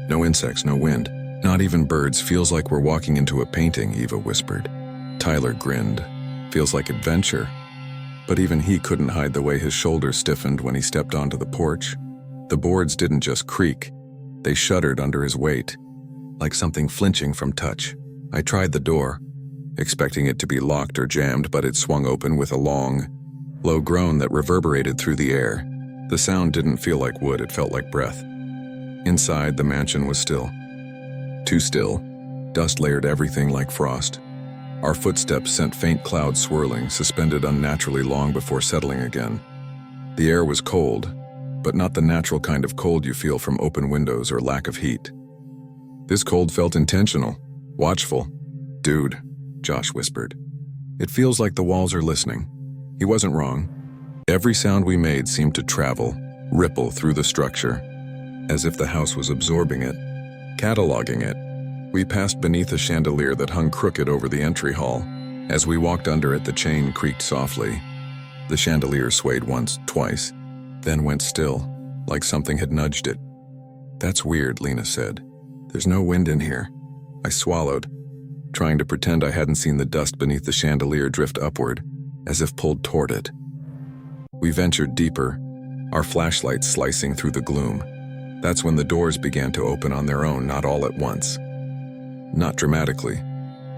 No insects, no wind, not even birds. Feels like we're walking into a painting, Eva whispered. Tyler grinned. Feels like adventure. But even he couldn't hide the way his shoulders stiffened when he stepped onto the porch. The boards didn't just creak, they shuddered under his weight, like something flinching from touch. I tried the door, expecting it to be locked or jammed, but it swung open with a long, low groan that reverberated through the air. The sound didn't feel like wood, it felt like breath. Inside, the mansion was still. Too still. Dust layered everything like frost. Our footsteps sent faint clouds swirling, suspended unnaturally long before settling again. The air was cold, but not the natural kind of cold you feel from open windows or lack of heat. This cold felt intentional, watchful. Dude, Josh whispered. It feels like the walls are listening. He wasn't wrong. Every sound we made seemed to travel, ripple through the structure, as if the house was absorbing it, cataloging it. We passed beneath a chandelier that hung crooked over the entry hall. As we walked under it, the chain creaked softly. The chandelier swayed once, twice, then went still, like something had nudged it. "That's weird," Lena said. "There's no wind in here." I swallowed, trying to pretend I hadn't seen the dust beneath the chandelier drift upward, as if pulled toward it. We ventured deeper, our flashlights slicing through the gloom. That's when the doors began to open on their own, not all at once. Not dramatically,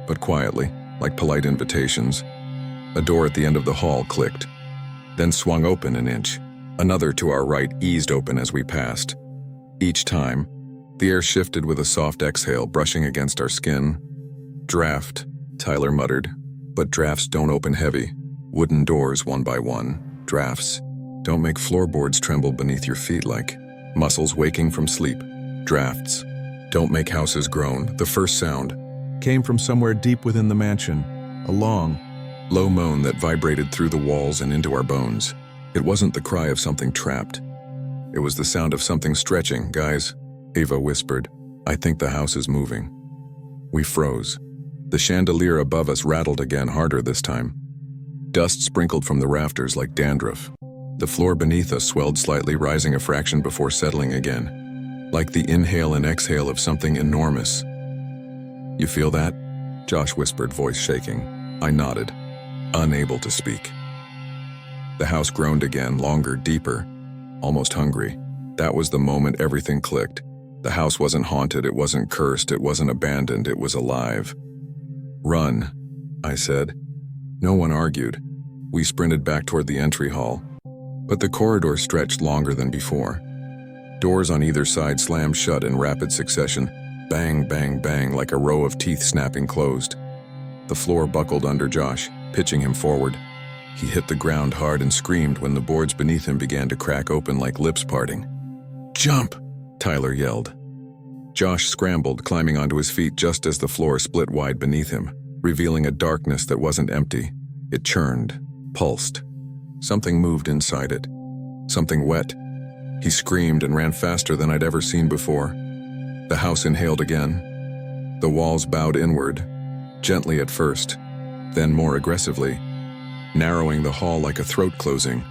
but quietly, like polite invitations. A door at the end of the hall clicked, then swung open an inch. Another to our right eased open as we passed. Each time, the air shifted with a soft exhale brushing against our skin. "Draft," Tyler muttered, "but drafts don't open heavy. Wooden doors one by one. Drafts don't make floorboards tremble beneath your feet like muscles waking from sleep. Drafts don't make houses groan." The first sound came from somewhere deep within the mansion, a long, low moan that vibrated through the walls and into our bones. It wasn't the cry of something trapped. It was the sound of something stretching. "Guys," Ava whispered, "I think the house is moving." We froze. The chandelier above us rattled again, harder this time. Dust sprinkled from the rafters like dandruff. The floor beneath us swelled slightly, rising a fraction before settling again, like the inhale and exhale of something enormous. "You feel that?" Josh whispered, voice shaking. I nodded, unable to speak. The house groaned again, longer, deeper, almost hungry. That was the moment everything clicked. The house wasn't haunted, it wasn't cursed, it wasn't abandoned, it was alive. "Run," I said. No one argued. We sprinted back toward the entry hall. But the corridor stretched longer than before. Doors on either side slammed shut in rapid succession. Bang, bang, bang, like a row of teeth snapping closed. The floor buckled under Josh, pitching him forward. He hit the ground hard and screamed when the boards beneath him began to crack open like lips parting. "Jump!" Tyler yelled. Josh scrambled, climbing onto his feet just as the floor split wide beneath him, revealing a darkness that wasn't empty. It churned, pulsed. Something moved inside it. Something wet. He screamed and ran faster than I'd ever seen before. The house inhaled again. The walls bowed inward, gently at first, then more aggressively, narrowing the hall like a throat closing.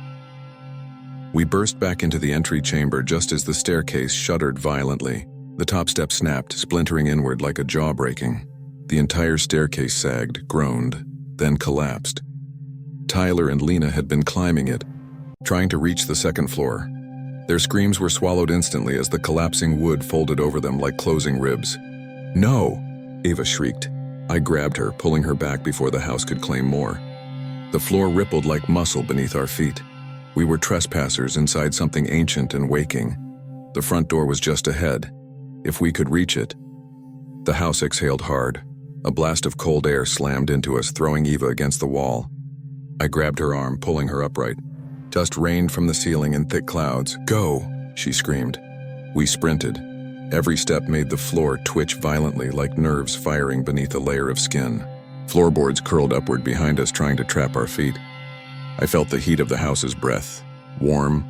We burst back into the entry chamber just as the staircase shuddered violently. The top step snapped, splintering inward like a jaw breaking. The entire staircase sagged, groaned, then collapsed. Tyler and Lena had been climbing it, trying to reach the second floor. Their screams were swallowed instantly as the collapsing wood folded over them like closing ribs. "No!" Ava shrieked. I grabbed her, pulling her back before the house could claim more. The floor rippled like muscle beneath our feet. We were trespassers inside something ancient and waking. The front door was just ahead. If we could reach it. The house exhaled hard. A blast of cold air slammed into us, throwing Eva against the wall. I grabbed her arm, pulling her upright. Dust rained from the ceiling in thick clouds. "Go!" she screamed. We sprinted. Every step made the floor twitch violently, like nerves firing beneath a layer of skin. Floorboards curled upward behind us, trying to trap our feet. I felt the heat of the house's breath, warm,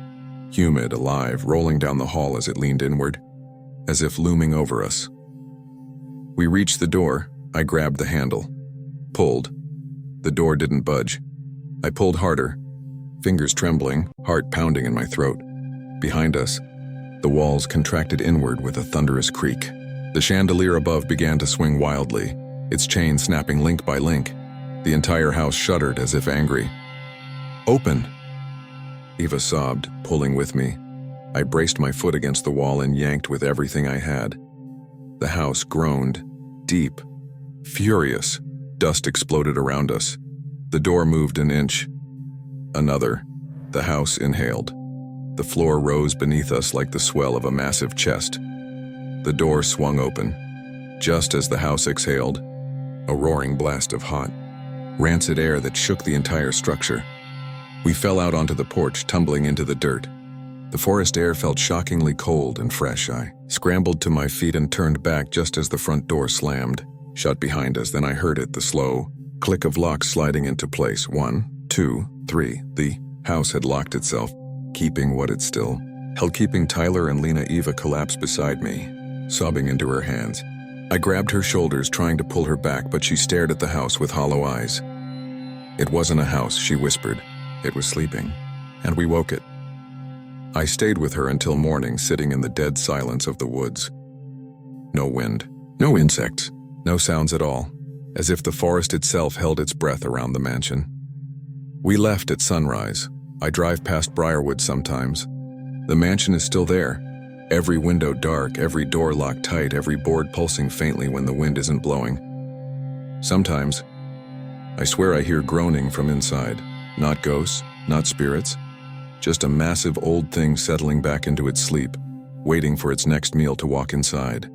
humid, alive, rolling down the hall as it leaned inward, as if looming over us. We reached the door. I grabbed the handle. Pulled. The door didn't budge. I pulled harder, fingers trembling, heart pounding in my throat. Behind us, the walls contracted inward with a thunderous creak. The chandelier above began to swing wildly, its chain snapping link by link. The entire house shuddered as if angry. "Open!" Eva sobbed, pulling with me. I braced my foot against the wall and yanked with everything I had. The house groaned, deep, furious. Dust exploded around us. The door moved an inch. Another. The house inhaled. The floor rose beneath us like the swell of a massive chest. The door swung open. Just as the house exhaled, a roaring blast of hot, rancid air that shook the entire structure. We fell out onto the porch, tumbling into the dirt. The forest air felt shockingly cold and fresh. I scrambled to my feet and turned back just as the front door slammed, shut behind us. Then I heard it, the slow click of locks sliding into place. 1, 2, 3. The house had locked itself, keeping what it still held keeping Tyler and Lena. Eva collapsed beside me, sobbing into her hands. I grabbed her shoulders, trying to pull her back, but she stared at the house with hollow eyes. It wasn't a house, she whispered. It was sleeping, and we woke it. I stayed with her until morning, sitting in the dead silence of the woods. No wind, no insects, no sounds at all, as if the forest itself held its breath around the mansion. We left at sunrise. I drive past Briarwood sometimes. The mansion is still there. Every window dark, every door locked tight, every board pulsing faintly when the wind isn't blowing. Sometimes, I swear I hear groaning from inside. Not ghosts, not spirits, just a massive old thing settling back into its sleep, waiting for its next meal to walk inside.